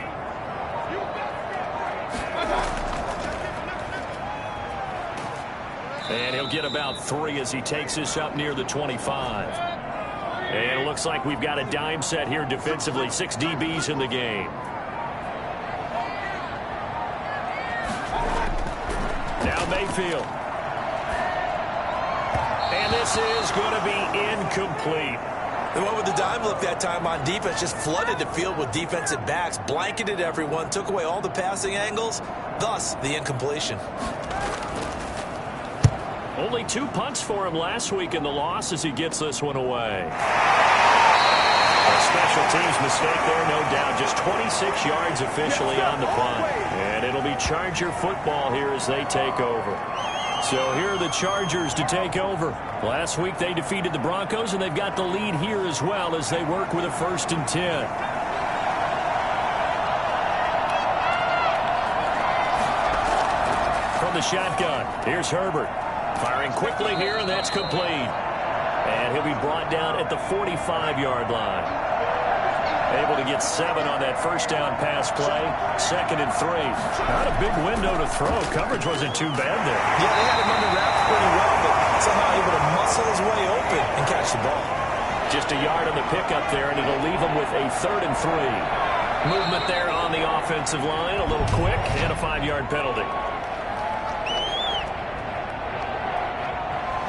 And he'll get about 3 as he takes this up near the 25. And it looks like we've got a dime set here defensively. 6 DBs in the game. Now Mayfield. And this is going to be incomplete. They went with the dime look that time on defense, just flooded the field with defensive backs, blanketed everyone, took away all the passing angles, thus the incompletion. Only 2 punts for him last week in the loss as he gets this one away. A special teams mistake there, no doubt. Just 26 yards officially on the punt. And it'll be Charger football here as they take over. So here are the Chargers to take over. Last week they defeated the Broncos, and they've got the lead here as well as they work with a 1st and 10. From the shotgun, here's Herbert. Firing quickly here, and that's complete. And he'll be brought down at the 45-yard line. Able to get 7 on that 1st down pass play. 2nd and 3. Not a big window to throw. Coverage wasn't too bad there. Yeah, they had him under wraps pretty well, but somehow able to muscle his way open and catch the ball. Just a yard on the pickup there, and it'll leave him with a 3rd and 3. Movement there on the offensive line. A little quick and a 5-yard penalty.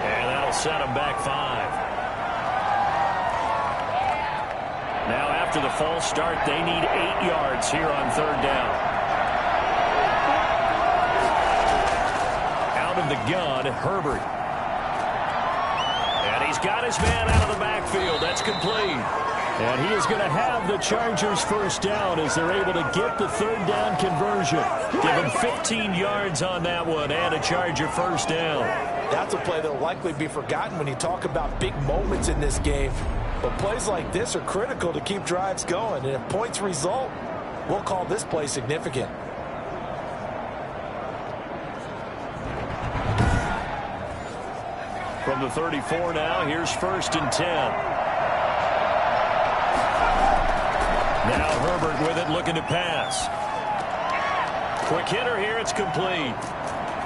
And that'll set him back 5. Now after the false start, they need 8 yards here on 3rd down. Out of the gun, Herbert. And he's got his man out of the backfield. That's complete. And he is going to have the Chargers 1st down as they're able to get the 3rd down conversion. Give him 15 yards on that one and a Charger 1st down. That's a play that will likely be forgotten when you talk about big moments in this game. But plays like this are critical to keep drives going. And if points result, we'll call this play significant. From the 34 now, here's 1st and 10. Now Herbert with it, looking to pass. Quick hitter here, it's complete.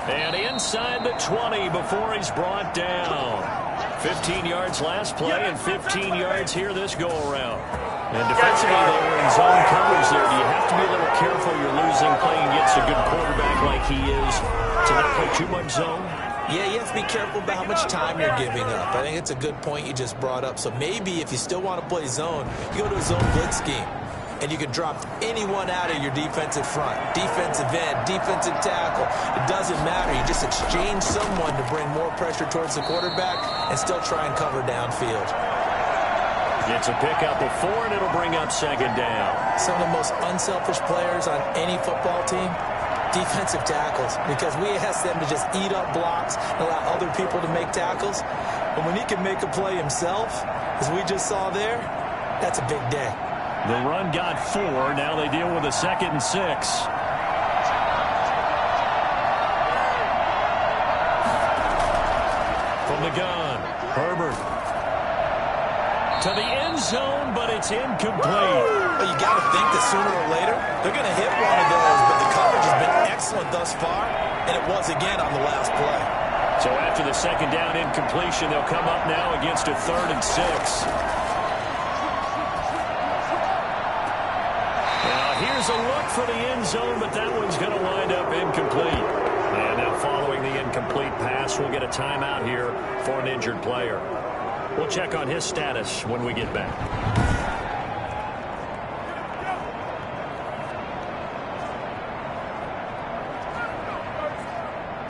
And inside the 20 before he's brought down. 15 yards last play and 15 yards here this go-around. And defensively, they were in zone coverage there. Do you have to be a little careful you're losing playing against a good quarterback like he is to not play too much zone? Yeah, you have to be careful about how much time you're giving up. I think it's a good point you just brought up. So maybe if you still want to play zone, you go to a zone blitz scheme. And you can drop anyone out of your defensive front. Defensive end, defensive tackle. It doesn't matter. You just exchange someone to bring more pressure towards the quarterback and still try and cover downfield. It's a pickup of 4, and it'll bring up 2nd down. Some of the most unselfish players on any football team, defensive tackles, because we ask them to just eat up blocks and allow other people to make tackles. But when he can make a play himself, as we just saw there, that's a big day. The run got 4. Now they deal with a 2nd and 6. gun. Herbert to the end zone, but it's incomplete. Well, you got to think that sooner or later they're going to hit one of those, but the coverage has been excellent thus far, and it was again on the last play. So after the second down incompletion, they'll come up now against a 3rd and 6. Now here's a look for the end zone, but that one's going to wind up incomplete. And now following the incomplete pass, we'll get a timeout here for an injured player. We'll check on his status when we get back.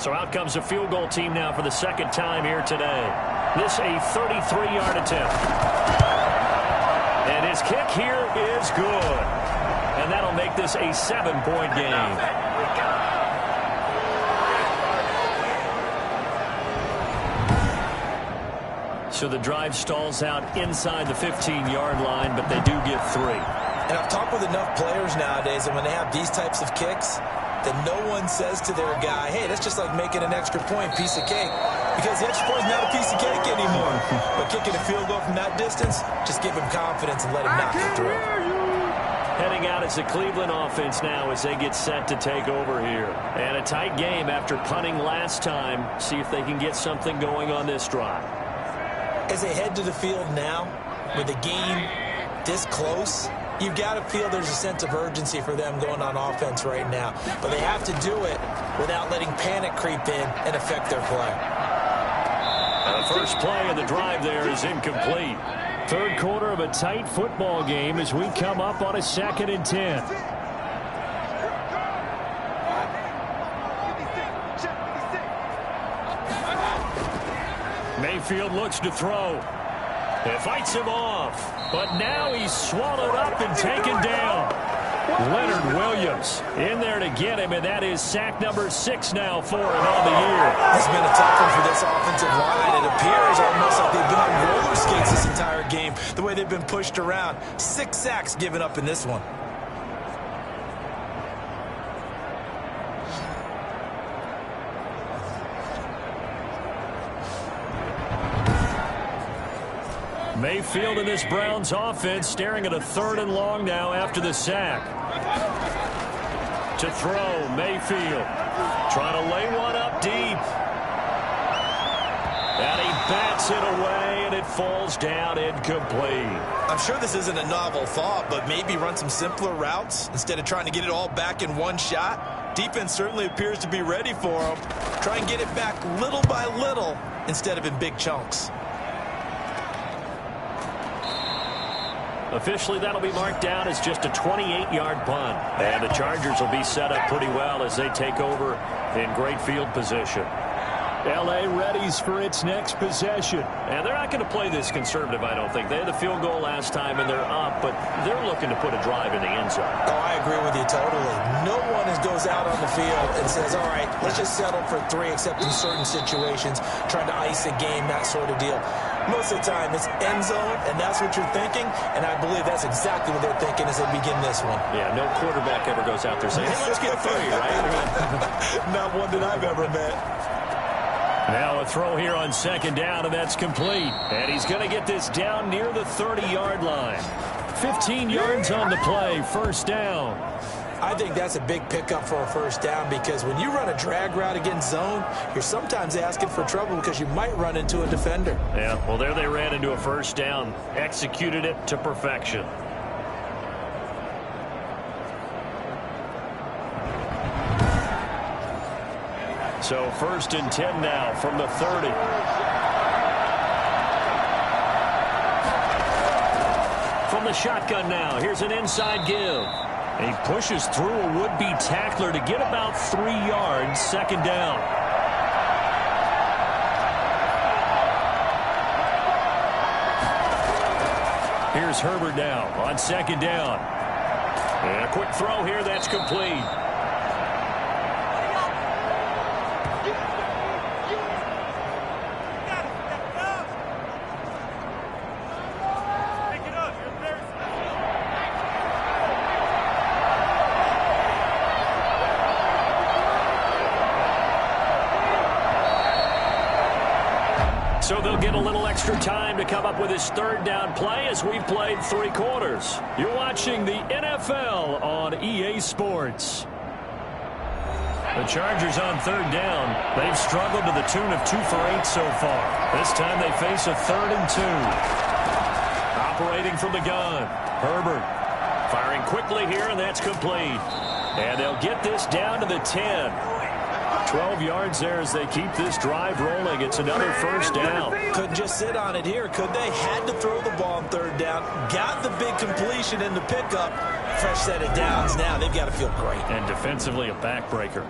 So out comes a field goal team now for the second time here today. This a 33-yard attempt. And his kick here is good. And that'll make this a 7-point game. So the drive stalls out inside the 15-yard line, but they do get 3. And I've talked with enough players nowadays, and when they have these types of kicks, that no one says to their guy, hey, that's just like making an extra point, piece of cake. Because the extra point is not a piece of cake anymore. But kicking a field goal from that distance, just give him confidence and let him knock it through. Heading out is the Cleveland offense now as they get set to take over here. And a tight game after punting last time. See if they can get something going on this drive. As they head to the field now, with the game this close, you've got to feel there's a sense of urgency for them going on offense right now. But they have to do it without letting panic creep in and affect their play. The first play of the drive there is incomplete. Third quarter of a tight football game as we come up on a 2nd and 10. Mayfield looks to throw. It fights him off, but now he's swallowed up and taken down. Leonard Williams in there to get him, and that is sack number 6 now for him on the year. It's been a tough one for this offensive line. It appears almost like they've been on roller skates this entire game, the way they've been pushed around. 6 sacks given up in this one. Mayfield in this Browns offense staring at a 3rd and long now after the sack. To throw, Mayfield trying to lay one up deep. And he bats it away, and it falls down incomplete. I'm sure this isn't a novel thought, but maybe run some simpler routes instead of trying to get it all back in one shot. Defense certainly appears to be ready for him. Try and get it back little by little instead of in big chunks. Officially, that'll be marked down as just a 28-yard punt. And the Chargers will be set up pretty well as they take over in great field position. L.A. readies for its next possession. And they're not going to play this conservative, I don't think. They had the field goal last time, and they're up, but they're looking to put a drive in the end zone. Oh, I agree with you totally. No one goes out on the field and says, all right, let's just settle for 3, except in certain situations, trying to ice a game, that sort of deal. Most of the time, it's end zone, and that's what you're thinking, and I believe that's exactly what they're thinking as they begin this one. Yeah, no quarterback ever goes out there saying, hey, let's get 3, right? Not one that I've ever met. Now a throw here on 2nd down, and that's complete. And he's going to get this down near the 30-yard line. 15 yards on the play, 1st down. I think that's a big pickup for a 1st down because when you run a drag route against zone, you're sometimes asking for trouble because you might run into a defender. Yeah, well, there they ran into a 1st down. Executed it to perfection. So 1st and 10 now from the 30. From the shotgun now, here's an inside give. And he pushes through a would-be tackler to get about 3 yards, 2nd down. Here's Herbert now on 2nd down. And a quick throw here, that's complete. So they'll get a little extra time to come up with his third down play as we've played 3 quarters. You're watching the NFL on EA Sports. The Chargers on third down. They've struggled to the tune of 2 for 8 so far. This time they face a 3rd and 2. Operating from the gun. Herbert firing quickly here, and that's complete. And they'll get this down to the 10. 12 yards there as they keep this drive rolling. It's another first down. Couldn't just sit on it here, could they? Had to throw the ball on third down. Got the big completion in the pickup. Fresh set of downs now. They've got to feel great. And defensively a backbreaker.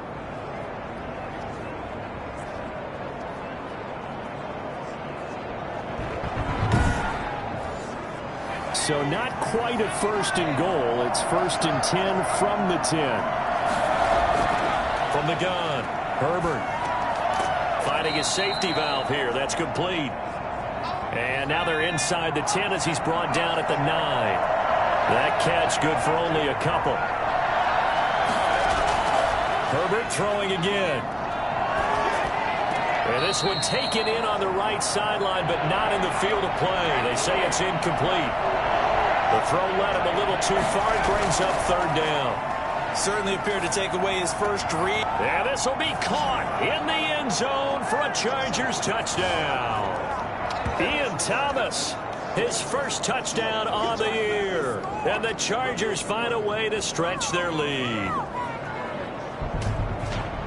So not quite a 1st and goal. It's 1st and 10 from the 10. From the gun, Herbert finding his safety valve here. That's complete. And now they're inside the 10 as he's brought down at the 9. That catch good for only a couple. Herbert throwing again. And this one taken in on the right sideline, but not in the field of play. They say it's incomplete. The throw led him a little too far. It brings up 3rd down. Certainly appeared to take away his first read. And this will be caught in the end zone for a Chargers touchdown. Ian Thomas, his first touchdown on the year. And the Chargers find a way to stretch their lead.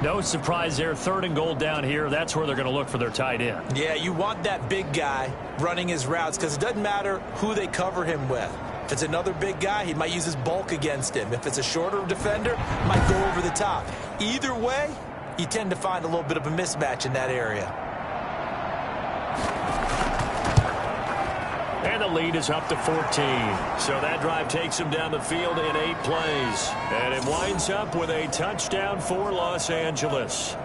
No surprise there. 3rd and goal down here. That's where they're going to look for their tight end. Yeah, you want that big guy running his routes because it doesn't matter who they cover him with. If it's another big guy, he might use his bulk against him. If it's a shorter defender, might go over the top. Either way, you tend to find a little bit of a mismatch in that area. And the lead is up to 14. So that drive takes him down the field in 8 plays. And it winds up with a touchdown for Los Angeles.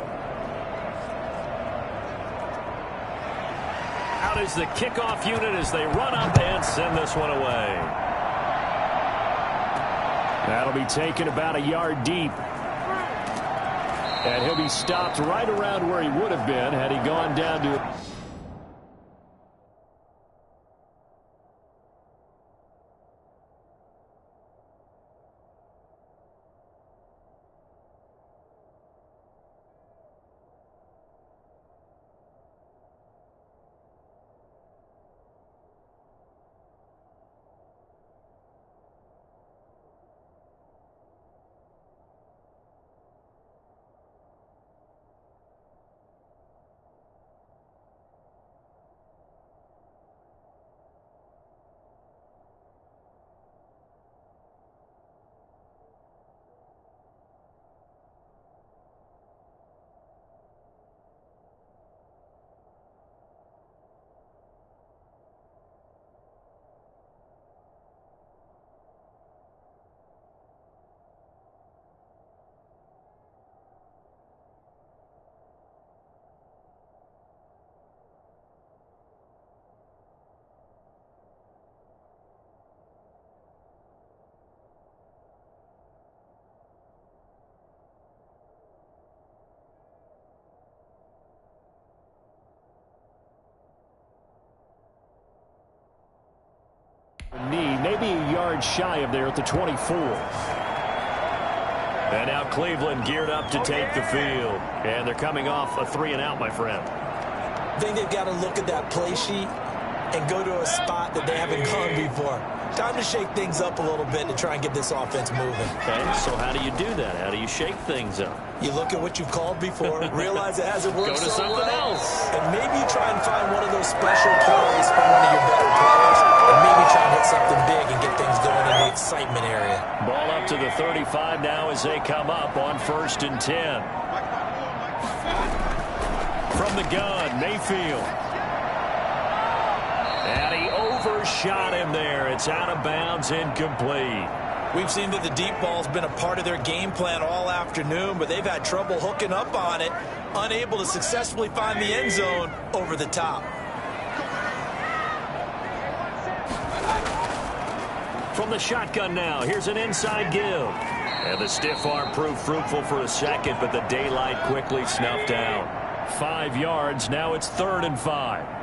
Out is the kickoff unit as they run up and send this one away. That'll be taken about a yard deep. And he'll be stopped right around where he would have been had he gone down to... Maybe a yard shy of there at the 24. And now Cleveland geared up to take the field. And they're coming off a 3-and-out, my friend. I think they've got to look at that play sheet and go to a spot that they haven't gone before. Time to shake things up a little bit to try and get this offense moving. Okay, so how do you do that? How do you shake things up? You look at what you've called before, realize it hasn't worked Go to so something well, else. and maybe you try and find one of those special plays from one of your better players, and maybe try and hit something big and get things going in the excitement area. Ball up to the 35 now as they come up on 1st and 10. From the gun, Mayfield. And he overshot him there. It's out of bounds, incomplete. We've seen that the deep ball's been a part of their game plan all afternoon, but they've had trouble hooking up on it, unable to successfully find the end zone over the top. From the shotgun now, here's an inside give. And the stiff arm proved fruitful for a second, but the daylight quickly snuffed out. 5 yards, now it's 3rd and 5.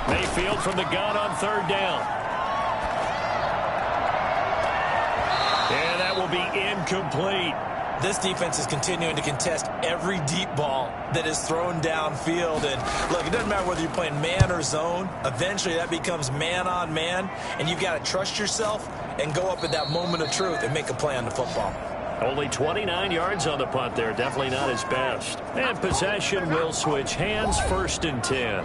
Mayfield from the gun on third down. And that will be incomplete. This defense is continuing to contest every deep ball that is thrown downfield. And look, it doesn't matter whether you're playing man or zone. Eventually that becomes man on man. And you've got to trust yourself and go up at that moment of truth and make a play on the football. Only 29 yards on the punt there. Definitely not his best. And possession will switch hands, 1st and 10.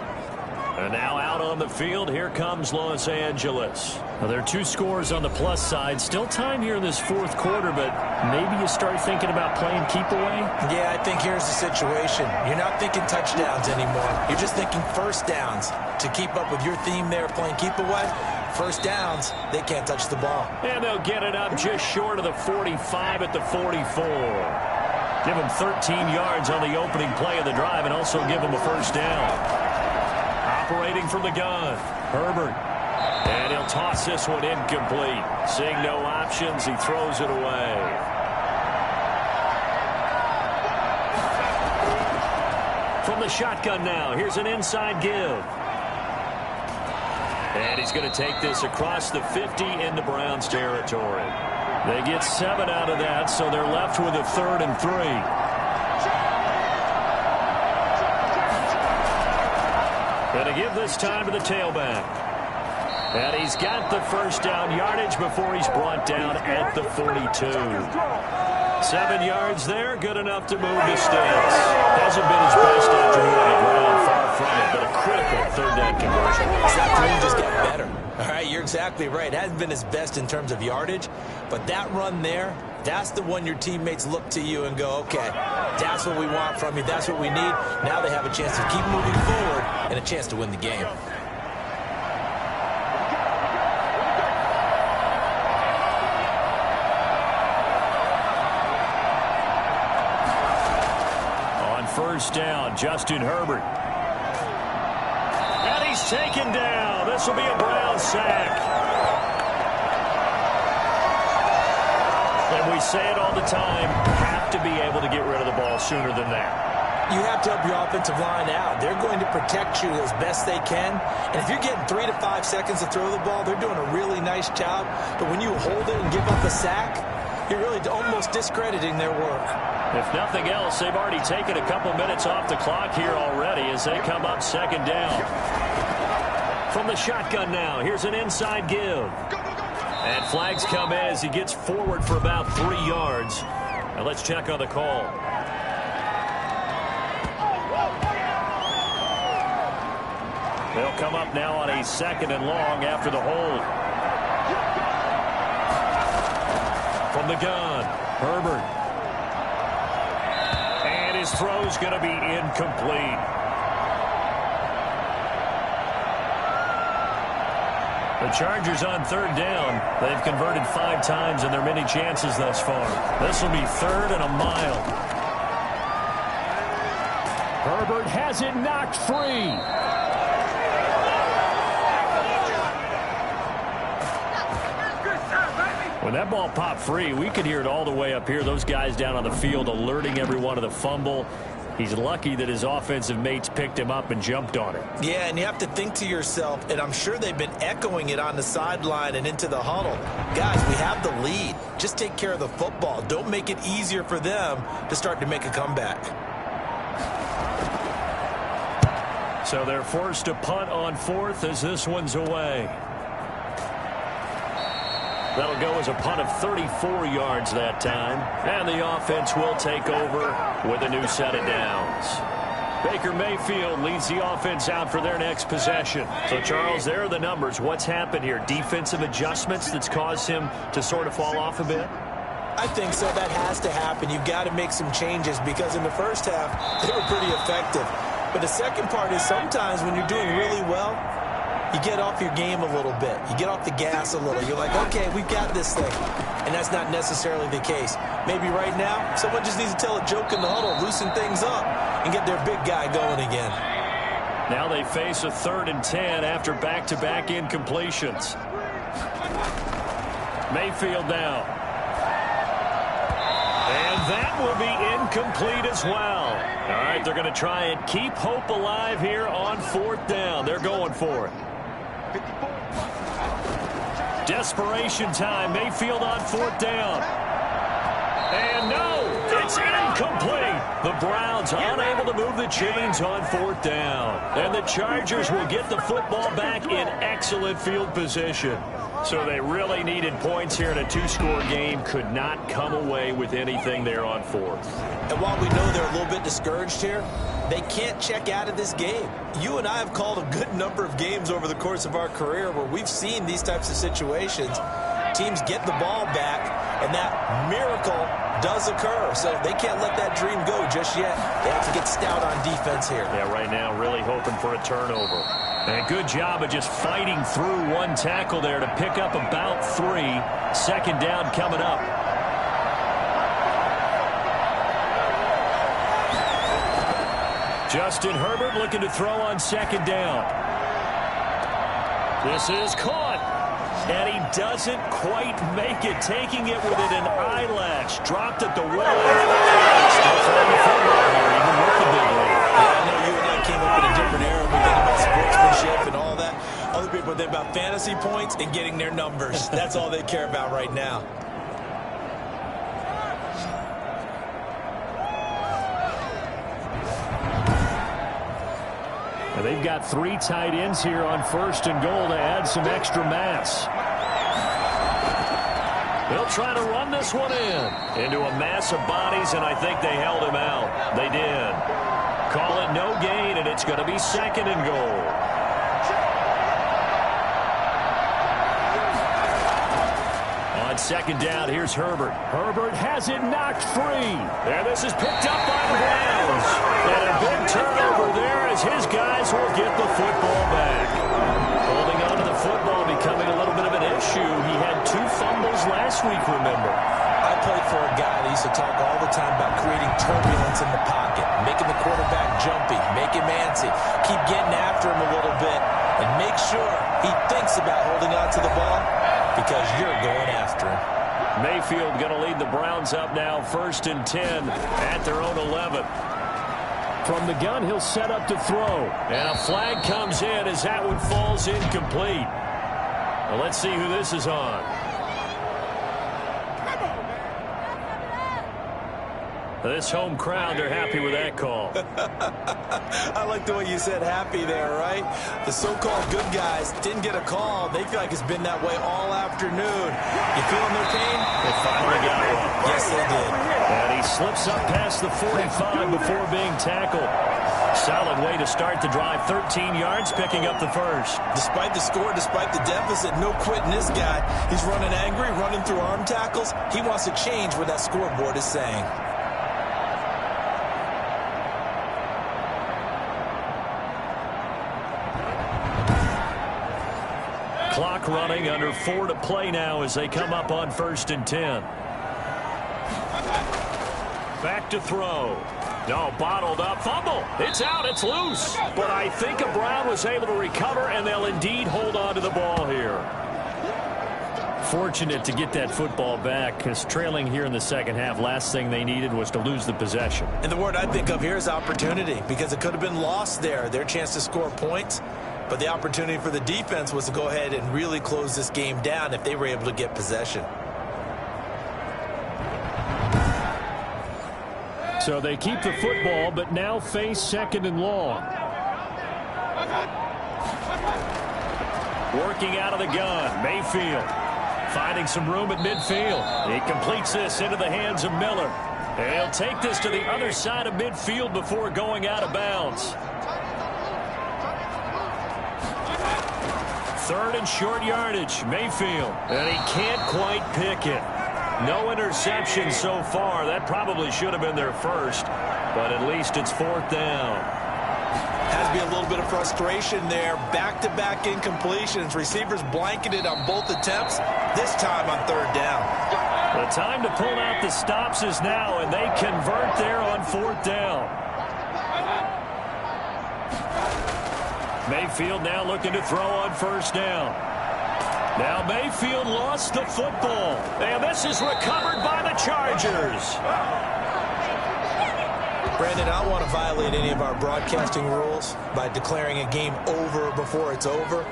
And now out on the field, here comes Los Angeles. Well, there are 2 scores on the plus side. Still time here in this 4th quarter, but maybe you start thinking about playing keep away? Yeah, I think here's the situation. You're not thinking touchdowns anymore. You're just thinking first downs. To keep up with your theme there, playing keep away, first downs, they can't touch the ball. And they'll get it up just short of the 45 at the 44. Give them 13 yards on the opening play of the drive and also give them a first down. Operating from the gun, Herbert. And he'll toss this one incomplete. Seeing no options, he throws it away. From the shotgun now, here's an inside give. And he's going to take this across the 50 into Browns territory. They get 7 out of that, so they're left with a 3rd and 3. Going to give this time to the tailback. And he's got the first down yardage before he's brought down at the 42. 7 yards there, good enough to move the sticks. Hasn't been his best afternoon on the ground, far from it, but a critical 3rd down conversion. His afternoon just got better. All right, you're exactly right. It hasn't been his best in terms of yardage, but that run there, that's the one your teammates look to you and go, okay, that's what we want from you. That's what we need. Now they have a chance to keep moving forward and a chance to win the game. On first down, Justin Herbert. And he's taken down. This will be a Brown sack. And we say it all the time, have to be able to get rid of the ball sooner than that. You have to help your offensive line out. They're going to protect you as best they can. And if you're getting 3 to 5 seconds to throw the ball, they're doing a really nice job. But when you hold it and give up a sack, you're really almost discrediting their work. If nothing else, they've already taken a couple minutes off the clock here already as they come up 2nd down. From the shotgun now, here's an inside give. And flags come in as he gets forward for about 3 yards. Now let's check on the call. They'll come up now on a 2nd and long after the hold. From the gun, Herbert. And his throw's going to be incomplete. The Chargers on 3rd down. They've converted 5 times in their many chances thus far. This will be 3rd and a mile. Herbert has it knocked free. When that ball popped free, we could hear it all the way up here. Those guys down on the field alerting everyone of the fumble. He's lucky that his offensive mates picked him up and jumped on it. Yeah, and you have to think to yourself, and I'm sure they've been echoing it on the sideline and into the huddle. Guys, we have the lead. Just take care of the football. Don't make it easier for them to start to make a comeback. So they're forced to punt on 4th as this one's away. That'll go as a punt of 34 yards that time. And the offense will take over with a new set of downs. Baker Mayfield leads the offense out for their next possession. So, Charles, there are the numbers. What's happened here? Defensive adjustments that's caused him to sort of fall off a bit? I think so. That has to happen. You've got to make some changes because in the first half, they were pretty effective. But the second part is sometimes when you're doing really well, you get off your game a little bit. You get off the gas a little. You're like, okay, we've got this thing. And that's not necessarily the case. Maybe right now, someone just needs to tell a joke in the huddle, loosen things up, and get their big guy going again. Now they face a 3rd and 10 after back-to-back incompletions. Mayfield now. And that will be incomplete as well. All right, they're going to try and keep hope alive here on 4th down. They're going for it. Desperation time. Mayfield on 4th down. And no, it's incomplete. The Browns unable to move the chains on 4th down. And the Chargers will get the football back in excellent field position. So they really needed points here in a 2-score game. Could not come away with anything there on 4th. And while we know they're a little bit discouraged here, they can't check out of this game. You and I have called a good number of games over the course of our career where we've seen these types of situations. Teams get the ball back, and that miracle does occur. So they can't let that dream go just yet. They have to get stout on defense here. Yeah, right now really hoping for a turnover. And good job of just fighting through one tackle there to pick up about 3. 2nd down coming up. Justin Herbert looking to throw on 2nd down. This is caught. And he doesn't quite make it, taking it within an eyelash. Dropped at the one. Still throwing the football here, even with the big lead. Yeah, I know you and I came up in a different era. We think about sportsmanship and all that. Other people think about fantasy points and getting their numbers. That's all they care about right now. And they've got 3 tight ends here on 1st and goal to add some extra mass. They'll try to run this one into a mass of bodies, and I think they held him out. They did. Call it no gain, and it's going to be 2nd and goal. On 2nd down, here's Herbert. Herbert has it knocked free. And this is picked up by the Browns. And a big turnover there as his guys will get the football back. Holding on to the football becoming a little bit of an issue. He had 2 fumbles last week, remember. I played for a guy that used to talk all the time about creating turbulence in the pocket, making the quarterback jumpy, make him antsy, keep getting after him a little bit, and make sure he thinks about holding on to the ball because you're going after him. Mayfield going to lead the Browns up now, 1st and 10 at their own 11. From the gun, he'll set up to throw. And a flag comes in as that one falls incomplete. Well, let's see who this is on. This home crowd, they're happy with that call. I like the way you said happy there, right? The so-called good guys didn't get a call. They feel like it's been that way all afternoon. You feeling their pain? They finally got one. Yes, they did. And he slips up past the 45 before being tackled. Solid way to start the drive. 13 yards, picking up the first. Despite the score, despite the deficit, no quitting this guy. He's running angry, running through arm tackles. He wants to change what that scoreboard is saying. Clock running, under 4 to play now as they come up on 1st and 10. Back to throw. No, bottled up. Fumble. It's out. It's loose. But I think a Brown was able to recover, and they'll indeed hold on to the ball here. Fortunate to get that football back, because trailing here in the 2nd half, last thing they needed was to lose the possession. And the word I think of here is opportunity, because it could have been lost there. Their chance to score points. But the opportunity for the defense was to go ahead and really close this game down if they were able to get possession. So they keep the football, but now face 2nd and long. Working out of the gun, Mayfield finding some room at midfield. He completes this into the hands of Miller. And he'll take this to the other side of midfield before going out of bounds. 3rd and short yardage, Mayfield. And he can't quite pick it. No interception so far. That probably should have been their first, but at least it's 4th down. Has to be a little bit of frustration there. Back-to-back incompletions. Receivers blanketed on both attempts, this time on 3rd down. The time to pull out the stops is now, and they convert there on 4th down. Mayfield now looking to throw on 1st down. Now Mayfield lost the football. And this is recovered by the Chargers. Brandon, I don't want to violate any of our broadcasting rules by declaring a game over before it's over,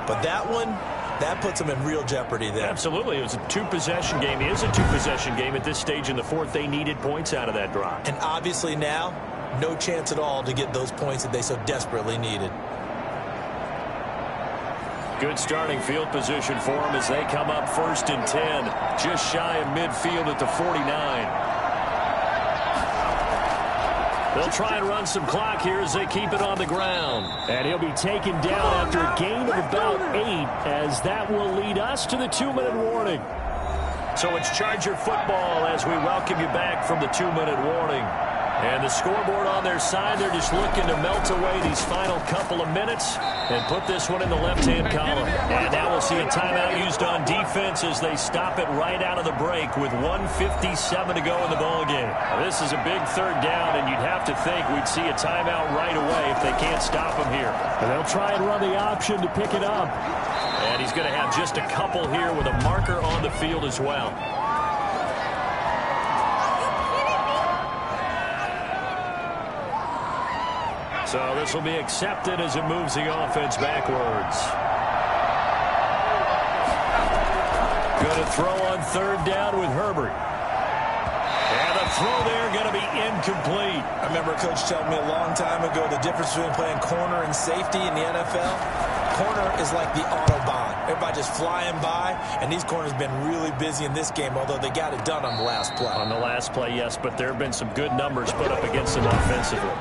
but that one, that puts them in real jeopardy there. Absolutely. It was a two-possession game. It is a two-possession game at this stage in the fourth. They needed points out of that drive. And obviously now, no chance at all to get those points that they so desperately needed. Good starting field position for them as they come up 1st and 10, just shy of midfield at the 49. They'll try and run some clock here as they keep it on the ground. And he'll be taken down after a gain of about 8, as that will lead us to the 2-minute warning. So it's Charger football as we welcome you back from the 2-minute warning. And the scoreboard on their side, they're just looking to melt away these final couple of minutes and put this one in the left-hand column. And now we'll see a timeout used on defense as they stop it right out of the break with 1:57 to go in the ballgame. This is a big third down, and you'd have to think we'd see a timeout right away if they can't stop him here. And they'll try and run the option to pick it up. And he's going to have just a couple here with a marker on the field as well. So this will be accepted as it moves the offense backwards. Going to throw on 3rd down with Herbert. And the throw there going to be incomplete. I remember a coach telling me a long time ago the difference between playing corner and safety in the NFL. Corner is like the Autobahn. Everybody just flying by, and these corners have been really busy in this game, although they got it done on the last play. On the last play, yes, but there have been some good numbers put up against them offensively.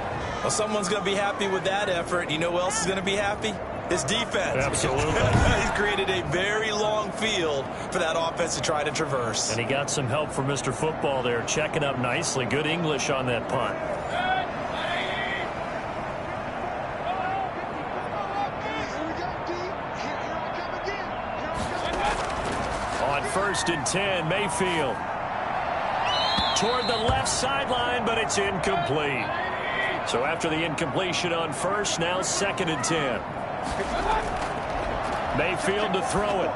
Well, someone's going to be happy with that effort. You know who else is going to be happy? His defense. Absolutely. He's created a very long field for that offense to try to traverse. And he got some help from Mr. Football there, checking up nicely. Good English on that punt. On 1st and 10, Mayfield. Toward the left sideline, but it's incomplete. So after the incompletion on 1st, now 2nd and 10. Mayfield to throw it.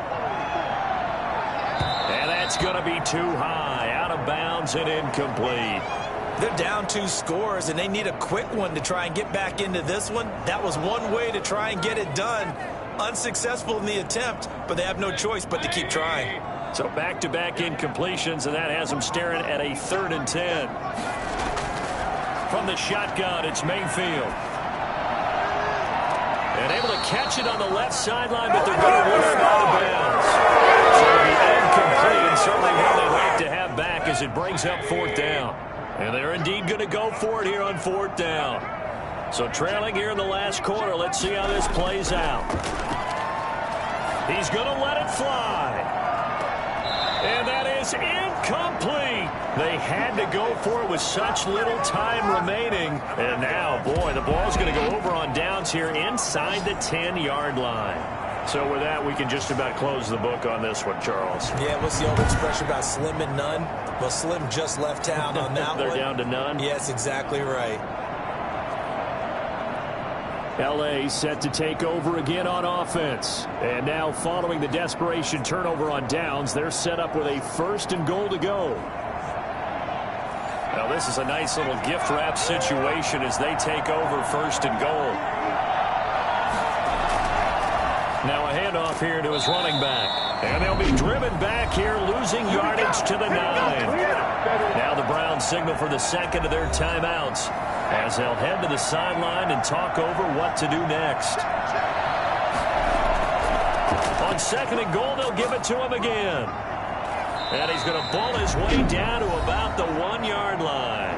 And that's going to be too high. Out of bounds and incomplete. They're down 2 scores, and they need a quick one to try and get back into this one. That was one way to try and get it done. Unsuccessful in the attempt, but they have no choice but to keep trying. So back-to-back incompletions, and that has them staring at a 3rd and 10. From the shotgun, it's Mayfield. And able to catch it on the left sideline, but they're going to run it out of bounds. So it'll be incomplete, and certainly one they'd like to have back as it brings up 4th down. And they're indeed going to go for it here on 4th down. So trailing here in the last quarter, let's see how this plays out. He's going to let it fly. And that is incomplete. They had to go for it with such little time remaining. And now, boy, the ball's going to go over on downs here inside the 10-yard line. So with that, we can just about close the book on this one, Charles. Yeah, what's the old expression about slim and none? Well, Slim just left town on that They're one. down to none? Yes, exactly right. L.A. set to take over again on offense. And now following the desperation turnover on downs, they're set up with a 1st and goal to go. Now this is a nice little gift wrap situation as they take over 1st and goal. Now a handoff here to his running back. And they'll be driven back here, losing yardage to the 9. Now the Browns signal for the 2nd of their timeouts as they'll head to the sideline and talk over what to do next. On 2nd and goal, they'll give it to him again. And he's going to ball his way down to about the 1-yard line.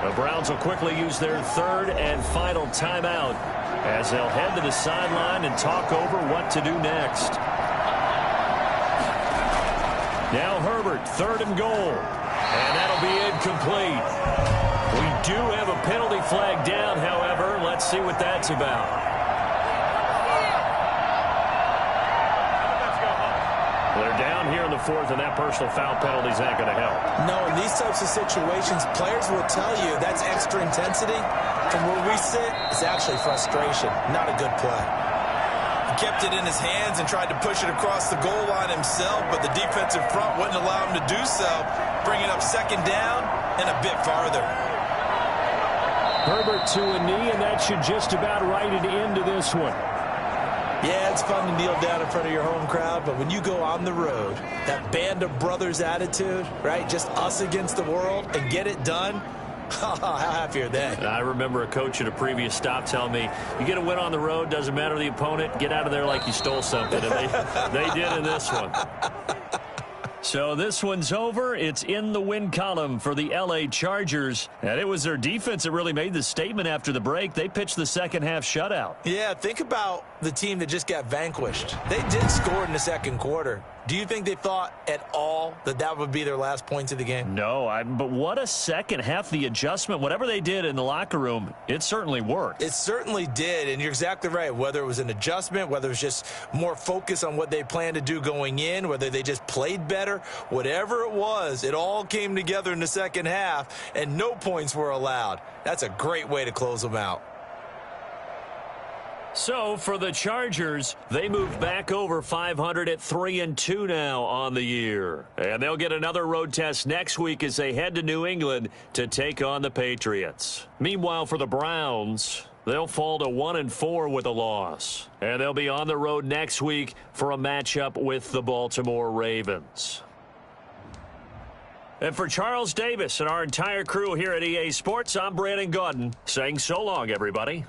The Browns will quickly use their 3rd and final timeout as they'll head to the sideline and talk over what to do next. Now Herbert, 3rd and goal. And that'll be incomplete. We do have a penalty flag down, however. Let's see what that's about. They're down here in the 4th, and that personal foul penalty is not going to help. No, in these types of situations, players will tell you that's extra intensity. From where we sit, it's actually frustration, not a good play. He kept it in his hands and tried to push it across the goal line himself, but the defensive front wouldn't allow him to do so, bringing up 2nd down and a bit farther. Herbert to a knee, and that should just about write it into this one. Yeah, it's fun to kneel down in front of your home crowd, but when you go on the road, that band of brothers attitude, right, just us against the world, and get it done, how happy are they? I remember a coach at a previous stop telling me, you get a win on the road, doesn't matter the opponent, get out of there like you stole something, and they did in this one. So this one's over. It's in the win column for the L.A. Chargers. And it was their defense that really made the statement after the break. They pitched the second-half shutout. Yeah, think about the team that just got vanquished. They did score in the second quarter. Do you think they thought at all that that would be their last points of the game? No, but what a second half. The adjustment, whatever they did in the locker room, it certainly worked. It certainly did, and you're exactly right. Whether it was an adjustment, whether it was just more focus on what they planned to do going in, whether they just played better, whatever it was, it all came together in the second half, and no points were allowed. That's a great way to close them out. So for the Chargers, they move back over 500 at 3-2 now on the year. And they'll get another road test next week as they head to New England to take on the Patriots. Meanwhile, for the Browns, they'll fall to 1-4 with a loss. And they'll be on the road next week for a matchup with the Baltimore Ravens. And for Charles Davis and our entire crew here at EA Sports, I'm Brandon Gaudin saying so long, everybody.